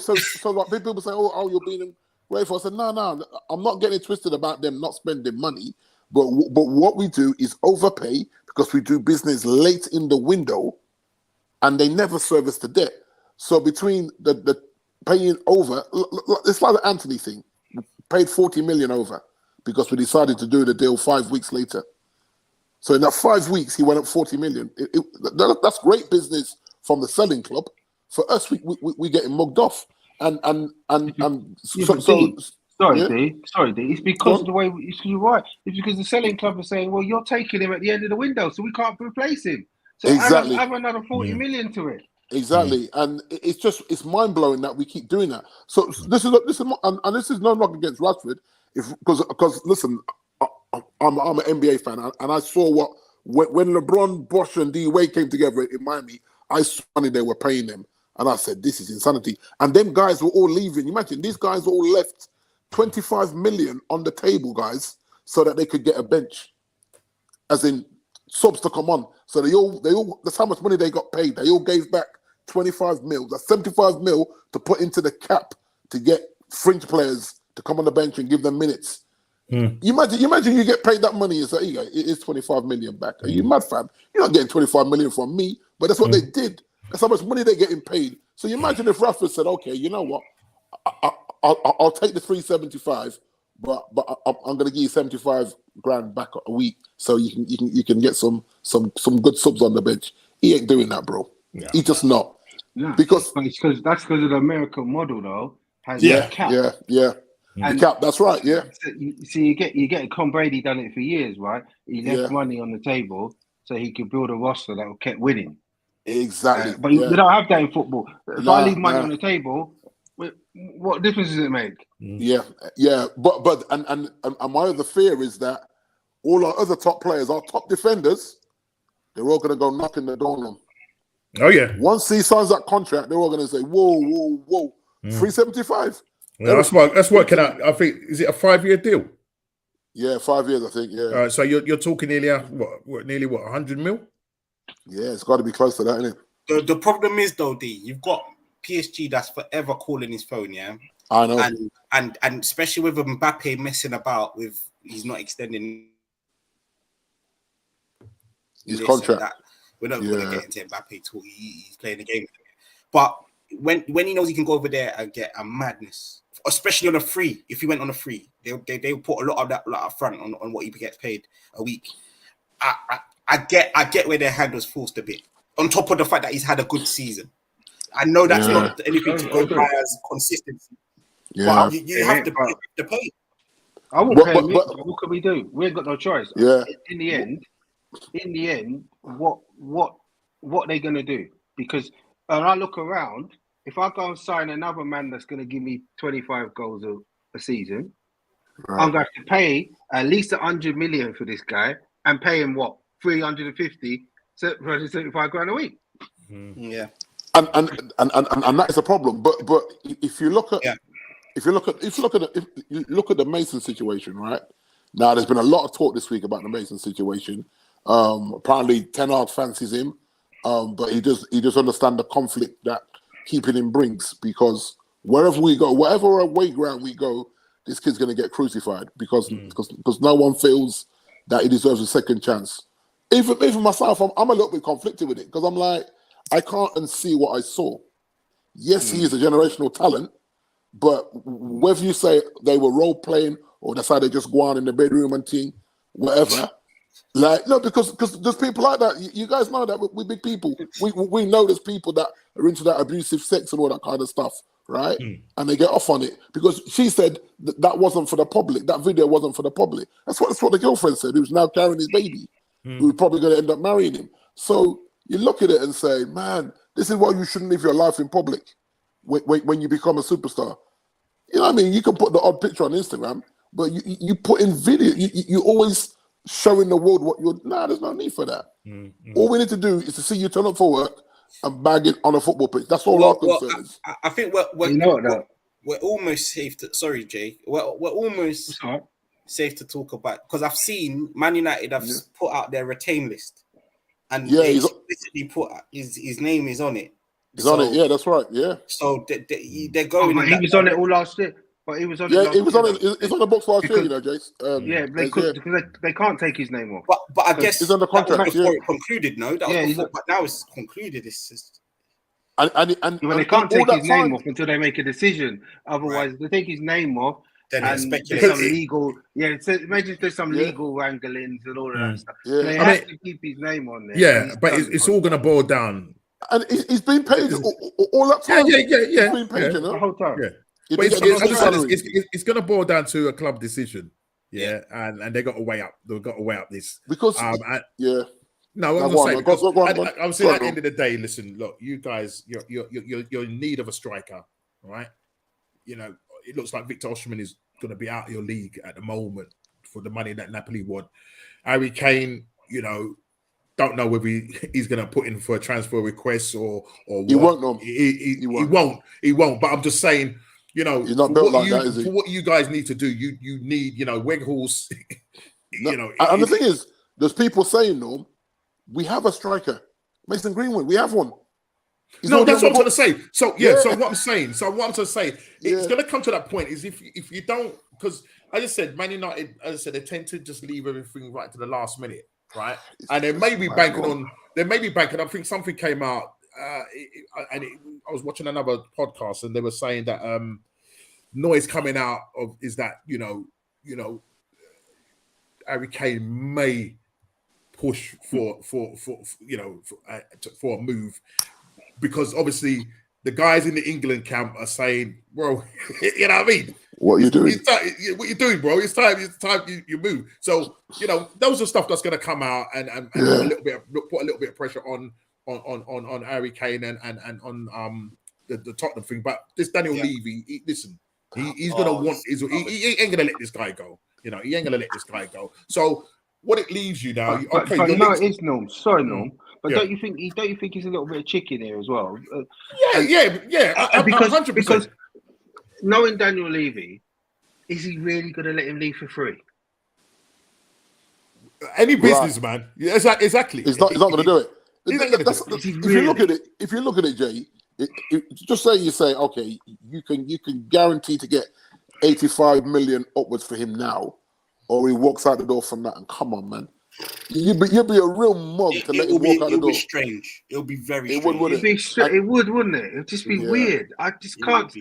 like people say, oh you're being grateful. I said no, I'm not getting twisted about them not spending money. But what we do is overpay because we do business late in the window, and they never service the debt. So between the paying over, it's like the Anthony thing. We paid 40 million over because we decided to do the deal 5 weeks later. So in that 5 weeks, he went up 40 million. That's great business from the selling club. For us, we getting mugged off. Sorry, yeah. D. Sorry, D. It's because of the way you're right. It's because the selling club are saying, well, you're taking him at the end of the window, so we can't replace him. So Exactly. add another 40 million to it. Exactly, and it's mind blowing that we keep doing that. So this is no knock against Rashford, because listen, I'm an NBA fan, and I saw when LeBron, Bosch, and D Wade came together in Miami. I saw money they were paying them, and I said, this is insanity. And them guys were all leaving. Imagine these guys were all left 25 million on the table, guys, so that they could get a bench, as in subs to come on. So they all that's how much money they got paid. They all gave back 25 mil. That's 75 mil to put into the cap to get fringe players to come on the bench and give them minutes. You imagine you get paid that money and say, it is 25 million back. Are you mad, fam? You're not getting 25 million from me, but that's what they did. That's how much money they're getting paid. So you imagine if Rashford said, okay, you know what? I'll take the 375, but I'm going to give you 75 grand back a week so you can get some good subs on the bench. He ain't doing that, bro. Yeah, he just not. Yeah, because that's because of the American model, though. Has cap. Yeah. And the cap. That's right. Yeah. So you get Tom Brady done it for years, right? He left money on the table so he could build a roster that kept winning. Exactly. But you don't have that in football. If I leave money on the table, what difference does it make? Yeah. But my other fear is that all our other top players, our top defenders, they're all going to go knocking the door on them. Oh yeah. Once he signs that contract, they're all going to say, "Whoa, 375." Yeah, that's working out. I think, is it a 5-year deal? Yeah, 5 years, I think. Yeah. All right, so you're talking nearly nearly 100 mil? Yeah, it's got to be close to that, isn't it? The problem is though, D, you've got PSG that's forever calling his phone, yeah. I know, and especially with Mbappe messing about with, he's not extending his contract. We're not going to get into Mbappe talk. He's playing the game, but when he knows he can go over there and get a madness, especially on a free. If he went on a free, they'll put a lot of that up front on what he gets paid a week. I get where their hand was forced a bit. On top of the fact that he's had a good season, I know that's not anything to go by as consistency. Yeah, but you have to pay. I won't pay him. What can we do? We ain't got no choice. Yeah. In the end, what they gonna do? Because when I look around, if I go and sign another man that's gonna give me 25 goals a season, I'm going to have to pay at least 100 million for this guy and pay him 350, 75 grand a week. Yeah. And that is a problem. But if you look at the Mason situation, right? Now there's been a lot of talk this week about the Mason situation. Apparently Ten Hag fancies him, but he does understand the conflict that keeping him brings, because wherever we go, whatever away ground we go, this kid's going to get crucified because no one feels that he deserves a second chance. Even myself, I'm a little bit conflicted with it, because I'm like, I can't unsee what I saw. Yes, he is a generational talent, but whether you say they were role playing or that's how they just go on in the bedroom and thing, whatever. Like, no, because there's people like that. You guys know that we're big people. We know there's people that are into that abusive sex and all that kind of stuff, right? And they get off on it because she said that wasn't for the public. That video wasn't for the public. That's what the girlfriend said, who's now carrying his baby, who's probably going to end up marrying him. So you look at it and say, man, this is why you shouldn't live your life in public when you become a superstar. You know what I mean? You can put the odd picture on Instagram, but you put in video. You always showing the world what you're. Nah, there's no need for that. All we need to do is to see you turn up for work and bag it on a football pitch. That's all our concern is. I think we're almost safe to. Sorry, Jay. We're almost safe to talk about, because I've seen Man United have put out their retain list, and they explicitly put his name is on it. He's on it. Yeah, that's right. Yeah. So they're going. He was on it all last year. But he was on. Yeah, he was on it. It's on the books last year, you know, Jace. Because they can't take his name off. But I guess it's on the contract. That was concluded. No, that was before, but now it's concluded. It's just. And they can't take his name off until they make a decision. Otherwise, they take his name off. Then there's some legal. Imagine there's some legal wranglings and all of that stuff. They have to keep his name on there. Yeah, but it's all going to boil down And he's been paid all that time. Yeah. He's been paid, The whole time. Yeah. He But didn't get the salary. it's going to boil down to a club decision. Yeah. And they got to weigh up. They've got to weigh up this. Because, No, No, I'm go saying. on, go on. I was saying at the end of the day, listen, look, you guys, you're in need of a striker, right? You know, it looks like Victor Osimhen is going to be out of your league at the moment for the money that Napoli want. Harry Kane, you know, don't know whether he's going to put in for a transfer request or what. He won't know. He won't. But I'm just saying, you know, he's not built like that, is he? For what you guys need to do, you need, you know, Weghorst. No, you know, and the thing is, there's people saying, no, we have a striker, Mason Greenwood. We have one. No, that's what I'm trying to say. So so what I'm saying, it's going to come to that point is if you don't, because I just said Man United, as I said, they tend to just leave everything right to the last minute, right? And they may be banking on. I think something came out, I was watching another podcast, and they were saying that noise coming out of is that you know, Harry Kane may push for a move. Because obviously the guys in the England camp are saying, bro, you know what I mean? What are you doing? What you doing, bro? It's time you move. So, you know, those are stuff that's going to come out and put a little bit of pressure on Harry Kane and on the Tottenham thing. But this Daniel Levy, listen, he's going to want, he ain't going to let this guy go. You know, he ain't going to let this guy go. So what it leaves you now, but it is Norm. Sorry, Norm. But don't you think he's a little bit of chicken here as well? Because 100%. Because knowing Daniel Levy, is he really going to let him leave for free? Any business, man. Yeah, exactly. He's not going to do it. If you look at it, Jay, just say you say, okay, you can guarantee to get 85 million upwards for him now, or he walks out the door from that. And come on, man. You'd be a real mug to let him walk out the door. It'll be strange. It'll be very strange. It would, wouldn't it? It'd just be weird. I just can't.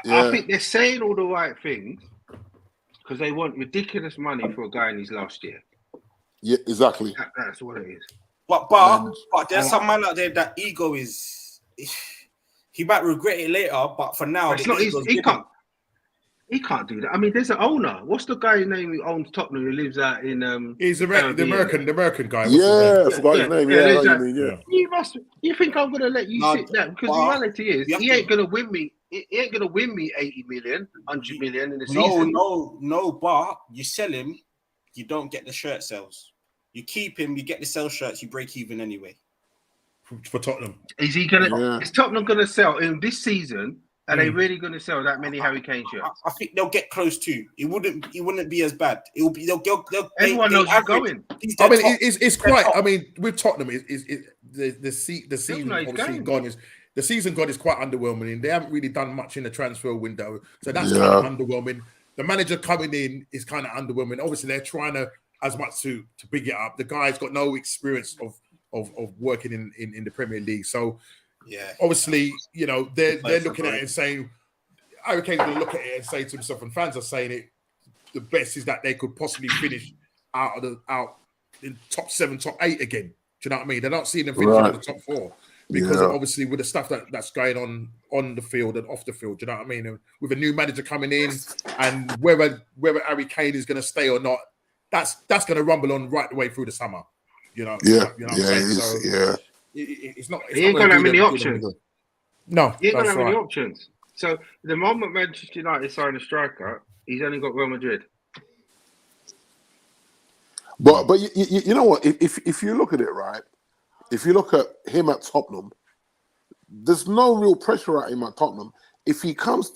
I think they're saying all the right things because they want ridiculous money for a guy in his last year. Yeah, exactly. That's what it is. But there's some man out there that ego is. He might regret it later, but for now, he can't do that. I mean, there's an owner. What's the guy's name who owns Tottenham who lives out in he's the American guy. I forgot his name. You think I'm gonna let you sit down? Because the reality is he ain't gonna win me. He ain't gonna win me 80 million, 100 million in the season. No, but you sell him, you don't get the shirt sales. You keep him, you get the sell shirts, you break even anyway. For Tottenham. Is he gonna is Tottenham gonna sell in this season? Are they really going to sell that many Harry Kane shirts? I think they'll get close to. It wouldn't be as bad. It will be. Everyone knows he's going. I mean, it's quite. I mean, with Tottenham, the season obviously gone. The season gone is quite underwhelming. They haven't really done much in the transfer window, so that's kind of underwhelming. The manager coming in is kind of underwhelming. Obviously, they're trying to as much to big it up. The guy's got no experience of working in the Premier League, so. Yeah, obviously, you know, they're looking at it and saying, Harry Kane's going to look at it and say to himself, and fans are saying it, the best is that they could possibly finish out in top 7, top 8 again. Do you know what I mean? They're not seeing them finishing in the top 4 because obviously with the stuff that's going on the field and off the field. Do you know what I mean? And with a new manager coming in and whether Harry Kane is going to stay or not, that's going to rumble on right the way through the summer. You know? Yeah. You know what I'm saying? So, it's not. He ain't gonna have many options. No, he ain't gonna have many options. So the moment Manchester United sign a striker, he's only got Real Madrid. But you know what? If you look at it right, if you look at him at Tottenham, there's no real pressure at him at Tottenham. If he goes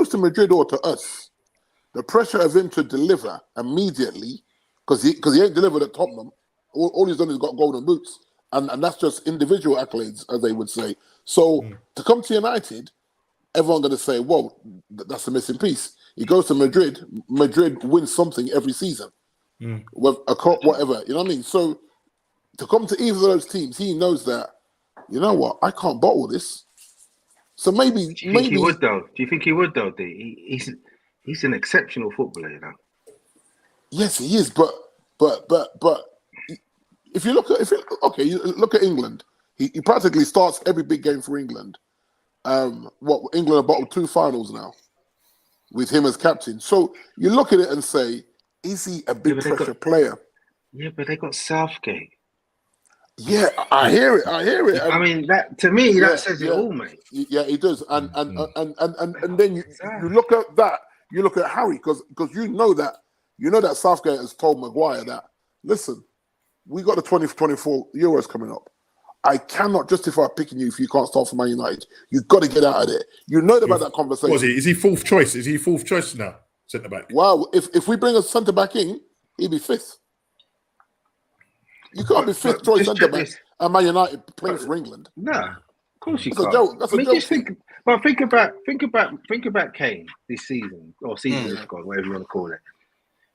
to Madrid or to us, the pressure of him to deliver immediately because he ain't delivered at Tottenham. All he's done is got golden boots. And that's just individual accolades, as they would say. So to come to United, everyone's going to say, whoa, that's a missing piece. He goes to Madrid wins something every season. With a cup, whatever. You know what I mean? So to come to either of those teams, he knows that, you know what, I can't bottle this. So maybe... Do you think he would, though? Do you think he would, though, D? He's an exceptional footballer, you know? Yes, he is, but... If you look at England, He practically starts every big game for England. England have bottled 2 finals now with him as captain. So you look at it and say, is he a big pressure player? Yeah, but they got Southgate. Yeah, I hear it. I mean, that to me, that says it all, mate. Yeah, he does. And then you look at that. You look at Harry because you know that Southgate has told Maguire that, listen, we got the 2024 Euros coming up. I cannot justify picking you if you can't start for Man United. You've got to get out of there. You know about that conversation. Was he? Is he fourth choice? Is he fourth choice now? Centre back. Wow, if we bring a centre back in, he'd be 5th. You can't be 5th choice centre back and Man United playing for England. No, of course you That's can't. a joke. That's a joke. Think about Kane this season or season just gone, whatever you want to call it.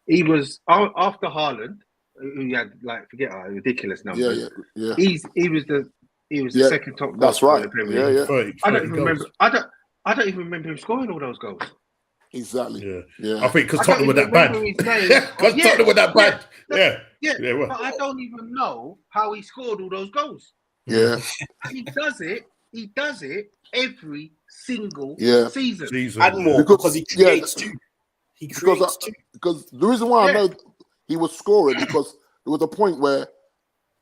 He was after Haaland, who had forget how ridiculous numbers. Yeah. He was the second top. That's right. In the Premier League. 30 I don't even goals. remember. I don't even remember him scoring all those goals. Exactly. Yeah. I think because I Tottenham were don't that even bad. remember his name. Because Tottenham were that bad. Yeah. Well. But I don't even know how he scored all those goals. Yeah. He does it every single season. And more because he creates too. He creates too. Because the reason why I know he was scoring because there was a point where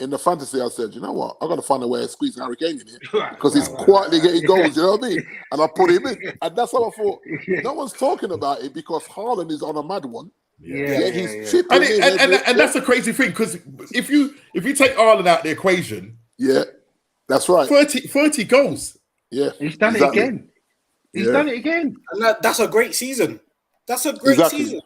in the fantasy I said, you know what, I got to find a way of squeezing Harry Kane in here because he's quietly getting goals. You know what I mean? And I put him in, and that's how I thought. No one's talking about it because Haaland is on a mad one. He's chipping in. And that's a crazy thing because if you take Haaland out of the equation, that's right. 30 goals. Yeah, he's done it again. He's done it again, and that's a great season. That's a great season.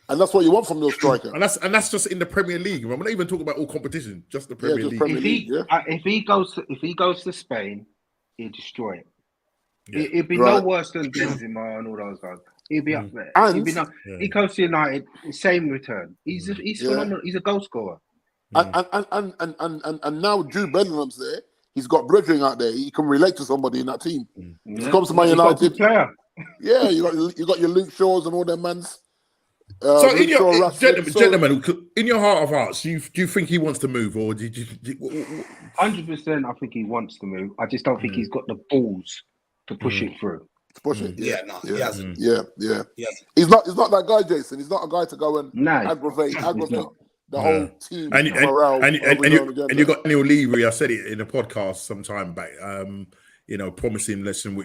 And that's what you want from your striker. And that's just in the Premier League. We're not even talking about all competition, just the Premier League. If he goes to Spain, he'll destroy it. It'd be no worse than Benzema and all those guys. He'd be up there. He goes to United, same return. He's phenomenal. He's a goal scorer. And now Jude Bellingham's there. He's got brethren out there. He can relate to somebody in that team. He comes to Man United. Yeah, you got your Luke Shaws and all them mans. So, gentlemen, in your heart of hearts, do you think he wants to move, or did you? 100%, I think he wants to move. I just don't think he's got the balls to push it through. He hasn't. Yeah. He's not that guy, Jason. He's not a guy to go and aggravate the whole team morale. And you got Neil Levy. I said it in a podcast some time back. Promising, listen,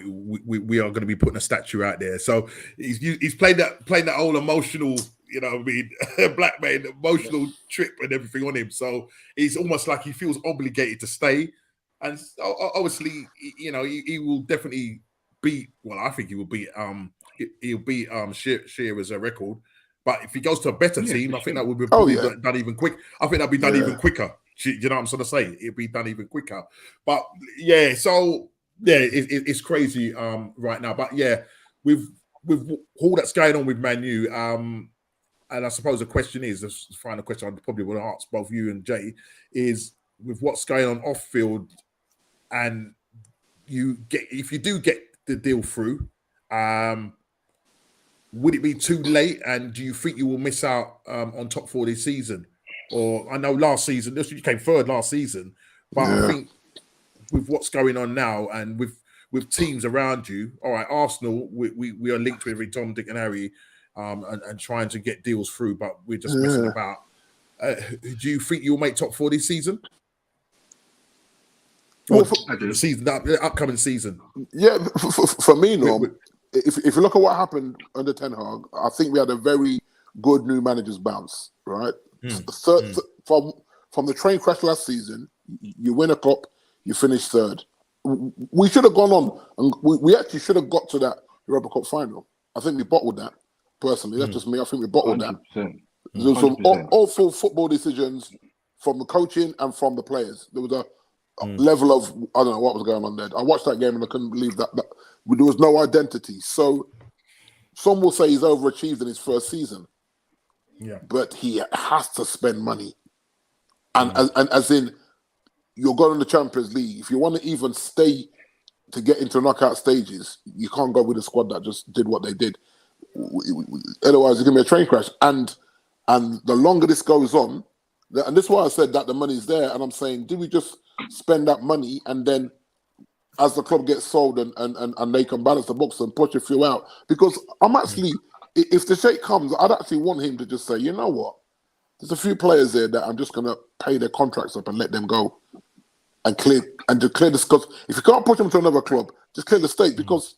we are going to be putting a statue out there. So he's playing that whole emotional, black man, emotional trip and everything on him. So it's almost like he feels obligated to stay. And obviously, he will definitely beat. Well, I think he will beat. He'll beat Shearer's record. But if he goes to a better team, I think that would be done even quick. I think that'd be done even quicker. You know what I'm sort of saying? It'd be done even quicker. But it's crazy right now. But with all that's going on with Man U, and I suppose the question is, the final question I probably want to ask both you and Jay is, with what's going on off field, and if you do get the deal through, would it be too late? And do you think you will miss out on top 4 this season? Or I know last season, you came third last season, but I think with what's going on now and with teams around you, all right, Arsenal, we are linked with every Tom, Dick and Harry and trying to get deals through, but we're just messing about. Do you think you'll make top 4 this season? Well, the upcoming season. Yeah, for me, Norm, if you look at what happened under Ten Hag, I think we had a very good new manager's bounce, right? From the train crash last season, you win a cup, you finish third. We should have gone on, and we actually should have got to that Europa Cup final. I think we bottled that, personally. That's just me. I think we bottled 100%. That. There was some awful football decisions from the coaching and from the players. There was a level of, I don't know what was going on there. I watched that game and I couldn't believe that there was no identity. So some will say he's overachieved in his first season. Yeah, but he has to spend money, and as in, you're going to the Champions League. If you want to even stay to get into knockout stages, you can't go with a squad that just did what they did. Otherwise, it's going to be a train crash. And the longer this goes on, And this is why I said that the money's there. And I'm saying, do we just spend that money and then as the club gets sold and they can balance the books and push a few out? Because I'm actually, if the Sheikh comes, I'd actually want him to just say, you know what? There's a few players there that I'm just going to pay their contracts up and let them go and clear this. Because if you can't push them to another club, just clear the state because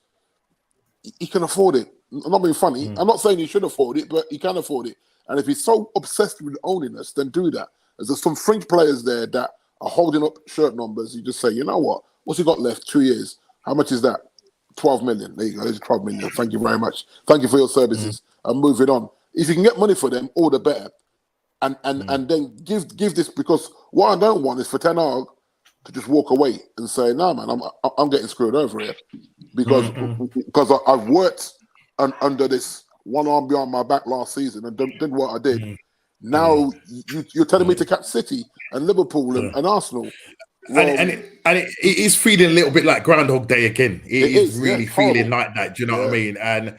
he can afford it. I'm not being funny. I'm not saying he should afford it, but he can afford it. And if he's so obsessed with owning us, then do that. There's some fringe players there that are holding up shirt numbers. You just say, you know what? What's he got left? 2 years. How much is that? 12 million. There you go. There's 12 million. Thank you very much. Thank you for your services. And moving on. If you can get money for them, all the better. And then give this, because what I don't want is for Ten Hag to just walk away and say, "No, man, I'm getting screwed over here," because I've worked under this one arm behind my back last season and did what I did. Now you're telling me to catch City and Liverpool and Arsenal. Well, and it is feeling a little bit like Groundhog Day again. It is really feeling like that. Do you know what I mean? And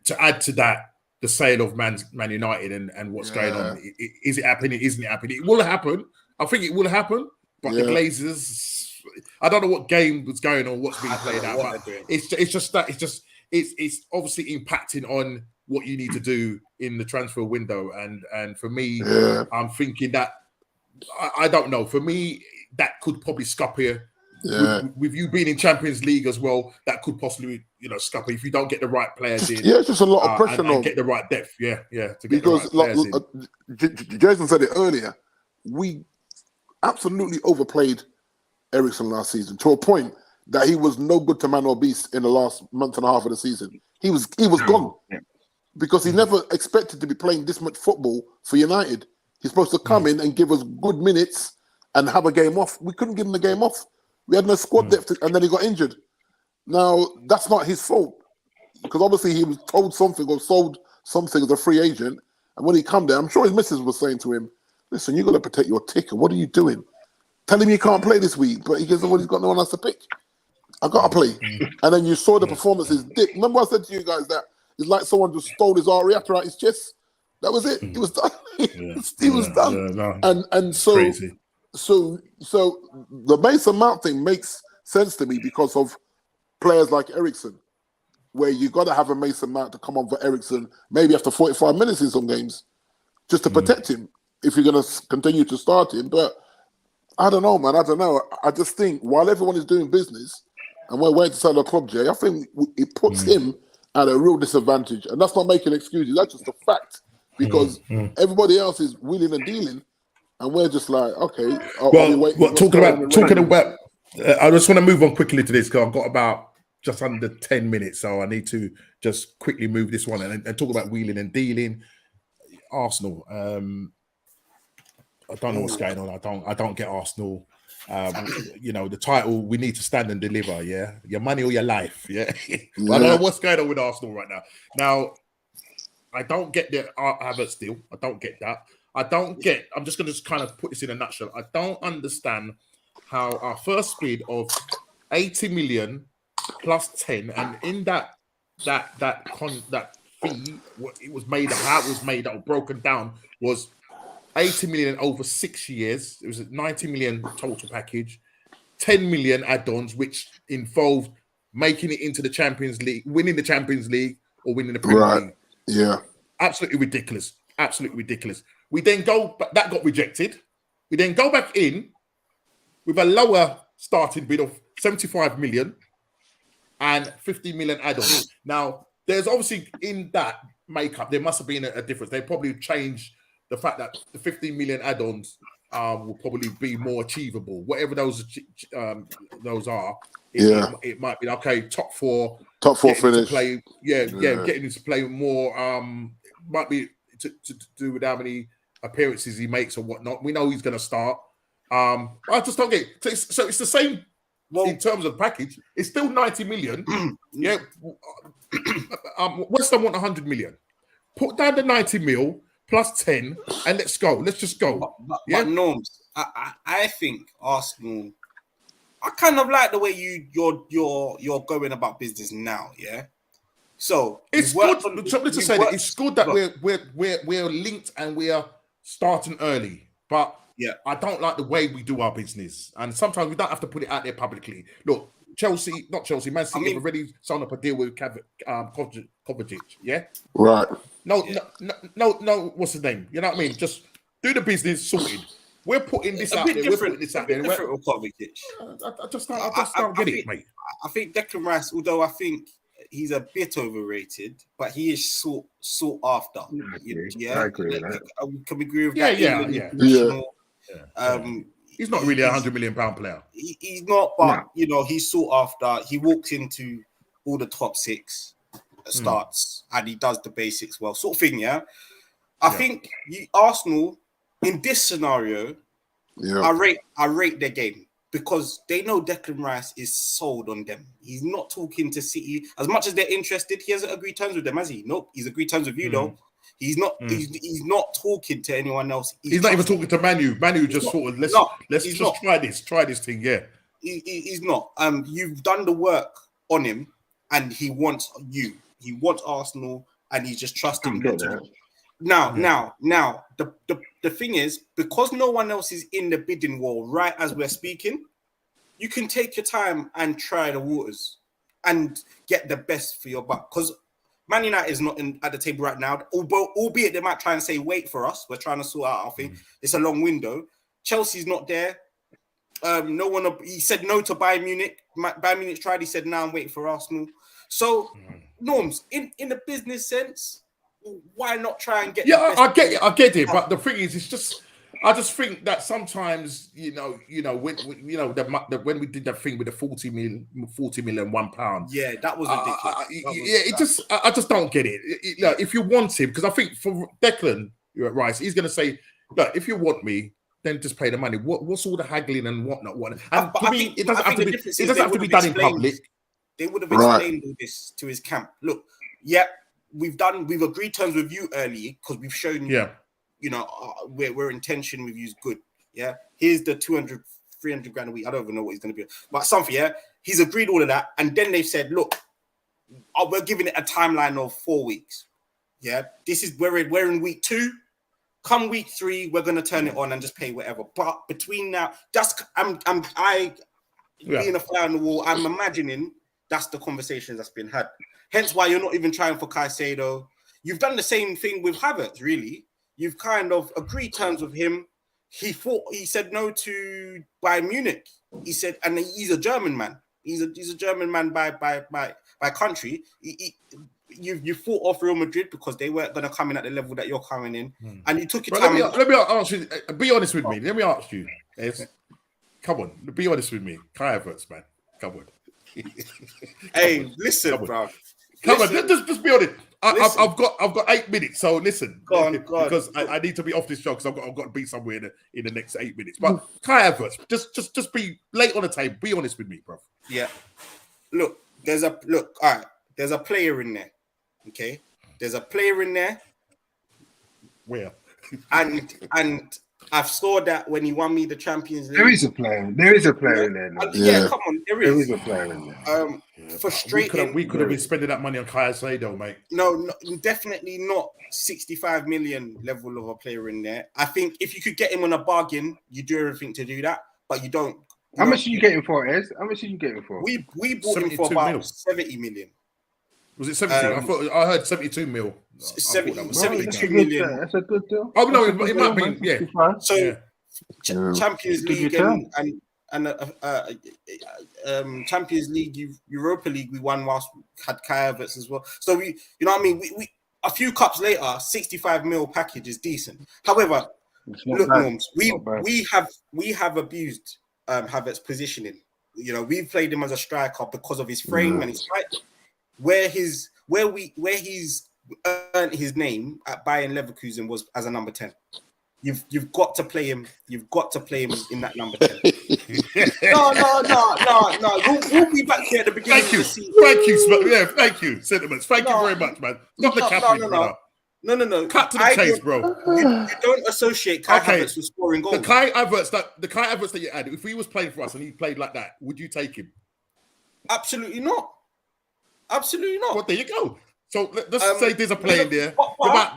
to add to that, the sale of Man United and what's going on. Is it happening? Isn't it happening? It will happen. I think it will happen. But the Glazers, I don't know what game was going on, what's being played out. But it's obviously impacting on what you need to do in the transfer window. And for me, I'm thinking that I don't know. For me, that could probably scupper you. With you being in Champions League as well, that could possibly, scupper if you don't get the right players in. Yeah, it's just a lot of pressure and get the right depth. To get because the right players in. Jason said it earlier, we absolutely overplayed Eriksen last season to a point that he was no good to man or beast in the last month and a half of the season. He was gone because he never expected to be playing this much football for United. He's supposed to come in and give us good minutes and have a game off. We couldn't give him the game off. We had no squad depth, and then he got injured. Now, that's not his fault, because obviously he was told something or sold something as a free agent, and when he come there, I'm sure his missus was saying to him, listen, you got to protect your ticket. What are you doing? Tell him you can't play this week, but he goes, well, he's got no one else to pick. I got to play. And then you saw the performances. Dick, remember I said to you guys that it's like someone just stole his auriata out his chest? That was it. He was done. He was done. And so... Crazy. So the Mason Mount thing makes sense to me because of players like Eriksen, where you got to have a Mason Mount to come on for Eriksen, maybe after 45 minutes in some games, just to protect him if you're going to continue to start him. But I don't know, man. I don't know. I just think while everyone is doing business and we're waiting to sell the club, Jay, I think it puts him at a real disadvantage. And that's not making excuses. That's just a fact because everybody else is wheeling and dealing. And we're just like, okay. Talking about, I just want to move on quickly to this because I've got about just under 10 minutes, so I need to just quickly move this one and talk about wheeling and dealing. Arsenal, I don't know what's going on. I don't get Arsenal. The title, we need to stand and deliver. Yeah, your money or your life. Yeah, I don't know what's going on with Arsenal right now. Now, I don't get the Havertz deal. I don't get that. I'm just going to kind of put this in a nutshell. I don't understand how our first bid of 80 million plus 10, and in that fee, what it was made, how it was made out, broken down, was 80 million over 6 years. It was a 90 million total package, 10 million add-ons, which involved making it into the Champions League, winning the Champions League, or winning the Premier League. Yeah. Absolutely ridiculous. Absolutely ridiculous. We then that got rejected. We then go back in with a lower starting bid of 75 million and 50 million add-ons. Now, there's obviously in that makeup, there must have been a difference. They probably changed the fact that the 15 million add-ons will probably be more achievable. Whatever those are, it might be okay. Top four finish. Getting into play more. Might be to do with how many appearances he makes or whatnot. We know he's going to start. I just don't get it. So it's the same in terms of the package. It's still 90 million. Yeah. West Ham want 100 million. Put down the 90 mil plus 10 and let's go. Let's just go. But Norms, I think Arsenal, I kind of like the way you're going about business now, yeah? So it's good. It's good that we're linked and we are starting early. but yeah, I don't like the way we do our business, and sometimes we don't have to put it out there publicly. Look, Man City have already signed up a deal with Kovacic, yeah? Right. No, what's his name? You know what I mean? Just do the business, sorted. We're putting this out there. We're putting this out there. Different with Kovacic. I just don't get it, mate. I think Declan Rice, although I think he's a bit overrated, but he is sought after. Yeah, I agree with that. Can we agree with Yeah, that? yeah. He's not really £100 million player. He's not, but he's sought after. He walks into all the top 6 starts and he does the basics well, sort of thing. Yeah, I think Arsenal in this scenario, I rate their game because they know Declan Rice is sold on them. He's not talking to City as much as they're interested. He hasn't agreed terms with them, has he? Nope, he's agreed terms with you though. He's not. He's not talking to anyone else. He's not even talking to Manu. Manu just sort of let's just try this thing. Yeah, he's not. You've done the work on him, and he wants you. He wants Arsenal, and he's just trusting you. Now, the thing is, because no one else is in the bidding war right as we're speaking, you can take your time and try the waters and get the best for your buck. Because Man United is not at the table right now, albeit they might try and say, wait for us. We're trying to sort out our thing. It's a long window. Chelsea's not there. No one. He said no to Bayern Munich. Bayern Munich tried. He said, now I'm waiting for Arsenal. So, Norms, in a business sense, why not try and get? Yeah, I get it. But the thing is, it's just. I just think that sometimes, when we did that thing with the 40 million, £1. Yeah, that was ridiculous. I just don't get it. If you want him, because I think for Declan Rice, he's going to say, look, if you want me, then just pay the money. What's all the haggling and whatnot? And for me, it doesn't have to be done in public. They would have explained all this to his camp. Look, we've agreed terms with you early because we've shown you. We're in tension with you is good. Yeah. Here's the 200, 300 grand a week. I don't even know what he's going to be. But something, he's agreed all of that. And then they've said, look, we're giving it a timeline of 4 weeks. Yeah. We're in week 2. Come week 3, we're going to turn it on and just pay whatever. But between now, being a fly on the wall, I'm imagining that's the conversations that's been had. Hence why you're not even trying for Caicedo. You've done the same thing with Havertz, really. You've kind of agreed terms with him. He said no to Bayern Munich. He said, and he's a German man. He's a German man by country. You fought off Real Madrid because they weren't going to come in at the level that you're coming in, and you took your time. Let me ask you. Be honest with me. Let me ask you. Come on, be honest with me. Kai Havertz, man. Come on. Hey, listen, bro. Come on, just be honest. I've got 8 minutes, so listen. Go on. Because I need to be off this show because I've got to be somewhere in the next 8 minutes. But Kai Havertz, just be late on the table. Be honest with me, bro. Yeah. Look. All right. There's a player in there. Okay. There's a player in there. Where? And I saw that when he won me the Champions League. There is a player in there. Yeah, come on, there is a player in there. Frustrating. We could have been spending that money on Caicedo, mate. No, definitely not 65 million level of a player in there. I think if you could get him on a bargain, you do everything to do that, but you don't. How much are you getting for, Ez? How much are you getting for? We bought him for about 70 million. Was it 70? I heard 72 mil. 72 million. That's a good deal. Oh no, it might be. Yeah. So Champions League and Champions League, Europa League, we won whilst we had Kai Havertz as well. So we we a few cups later, 65 mil package is decent. However, look, Norms, we have abused Havertz positioning. We've played him as a striker because of his frame and his height. Where he's earned his name at Bayern Leverkusen was as a number 10. You've got to play him. You've got to play him in that number 10. No. We'll be back here at the beginning. Thank you. Thank you. Sentiments. Thank you very much, man. Not the captain, brother. No. Cut to the chase, bro. You don't associate Kai Havertz with scoring goals. The Kai Havertz that you had, if he was playing for us and he played like that, would you take him? Absolutely not. Absolutely not. Well, there you go. So let's say there's a player there.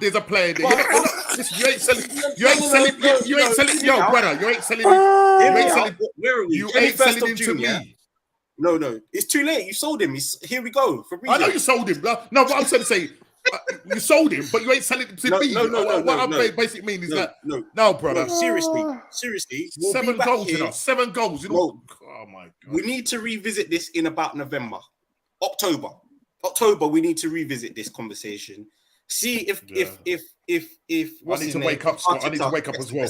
There's a player there. Listen, you ain't selling. You ain't selling. You ain't selling. Yo, brother, you ain't selling. You ain't selling. Where are we? You ain't selling him to me. No, it's too late. You sold him. Here we go. I know you sold him. No, what I'm trying to say, you sold him, but you ain't selling him to me. What I'm basically mean is that no, brother. Seriously. We'll 7 goals, you know. 7 goals. You know. Oh my God. We need to revisit this in about November, October. We need to revisit this conversation. See if I need to wake up. Scott. I need to wake up as well.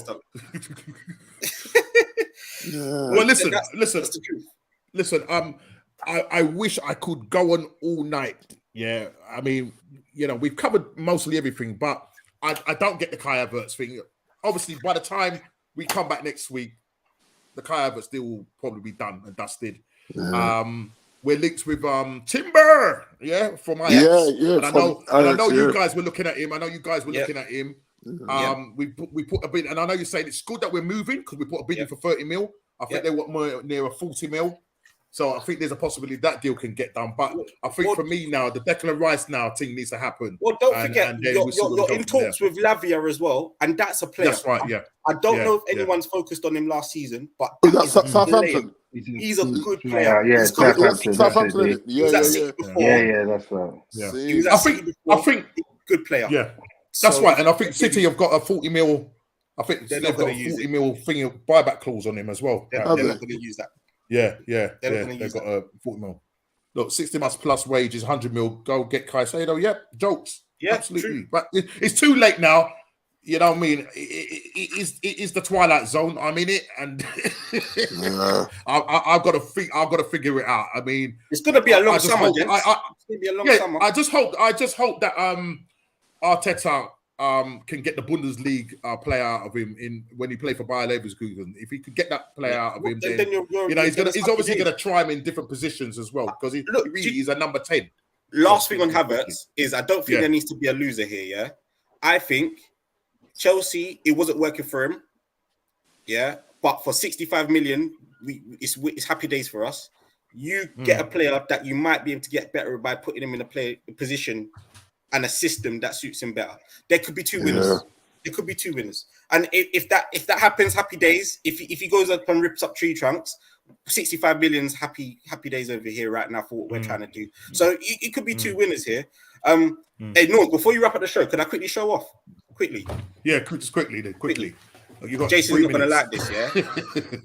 Well, listen. That's the truth. Listen, I wish I could go on all night. Yeah, I mean, you know, we've covered mostly everything, but I don't get the Kai Havertz thing. Obviously, by the time we come back next week, the Kai Havertz deal will probably be done and dusted. Yeah. We're linked with Timber, from Ajax. Yeah. And I know you guys were looking at him. Looking at him. We put a bid, and I know you're saying it's good that we're moving because we put a bid in for 30 mil. I think they want more near a 40 mil. So I think there's a possibility that deal can get done. But I think for me now, the Declan Rice thing needs to happen. Well, don't forget, you're in talks with Lavia as well, and that's a player. That's right, yeah. I don't know if anyone's focused on him last season, but that's Southampton. He's a good player. Yeah, Southampton. Yeah, that's right. Yeah. I think good player. Yeah, that's right. And I think City have got a 40 mil. I think they've got a 40 mil thing of buyback clause on him as well. They're not going to use that. Yeah. They've got a 40 mil. Look, 60 months plus wages, 100 mil. Go get Caicedo. Yep, jokes. Yeah, absolutely. True. But it's too late now. You know what I mean? It is the twilight zone. I'm in it, and I've got to figure it out. I mean, it's going to be a long summer. It's going to be a long summer. I just hope that Arteta can get the Bundesliga player out of him when he played for Bayer Leverkusen. If he could get that player out of him, then he's obviously going to try him in different positions as well because he's a number 10. Last thing on Havertz is I don't think there needs to be a loser here. Yeah, I think Chelsea, it wasn't working for him. Yeah, but for 65 million, it's happy days for us. You get a player that you might be able to get better by putting him in a position and a system that suits him better. There could be 2 winners. Yeah. There could be 2 winners. And if that happens, happy days. If he goes up and rips up tree trunks, 65 million's happy days over here right now for what we're trying to do. So it could be 2 winners here. Hey, Norm, before you wrap up the show, can I quickly show off? Quickly. Yeah, just quickly. Jason's not going to like this, yeah?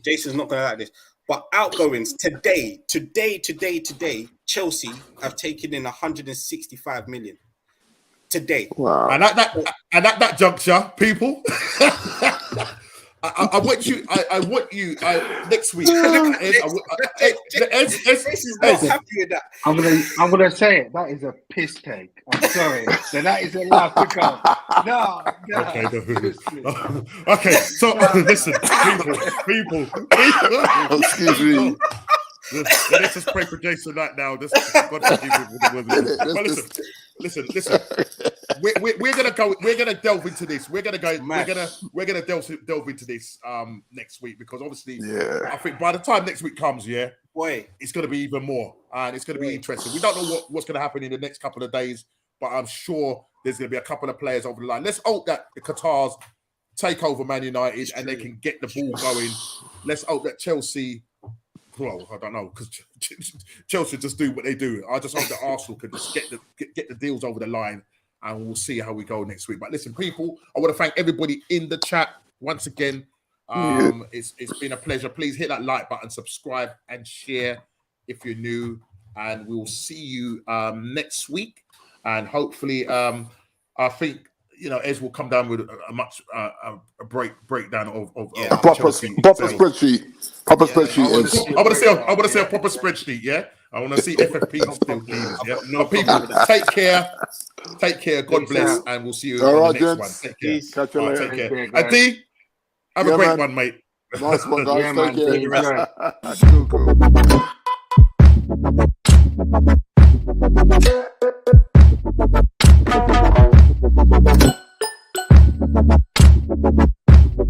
Jason's not going to like this. But outgoings today, Chelsea have taken in 165 million. Today. Wow. And at that juncture, people, I want you next week. I'm gonna say it. That is a piss take. I'm sorry. So that is allowed to go. No. Okay. So listen, people. Excuse me. Let's just pray for Jason right now. God listen. We're gonna delve into this. We're gonna delve into this next week because obviously I think by the time next week comes, it's gonna be even more and it's gonna be interesting. We don't know what's gonna happen in the next couple of days, but I'm sure there's gonna be a couple of players over the line. Let's hope that the Qatars take over Man United and they can get the ball going. Let's hope that Chelsea. Well, I don't know because Chelsea just do what they do. I just hope that Arsenal can just get the deals over the line, and we'll see how we go next week. But listen, people, I want to thank everybody in the chat once again. It's been a pleasure. Please hit that like button, subscribe, and share if you're new. And we'll see you next week. And hopefully, I think. Ez will come down with a much breakdown of a proper spreadsheet. I want to say a proper spreadsheet. Yeah, I want to see FFP still clean. Yeah, no people. Take care. God bless, and we'll see you on the next one. Take care. Catch you later. Take care. And D, have a great one, mate. Nice one, guys. Take care.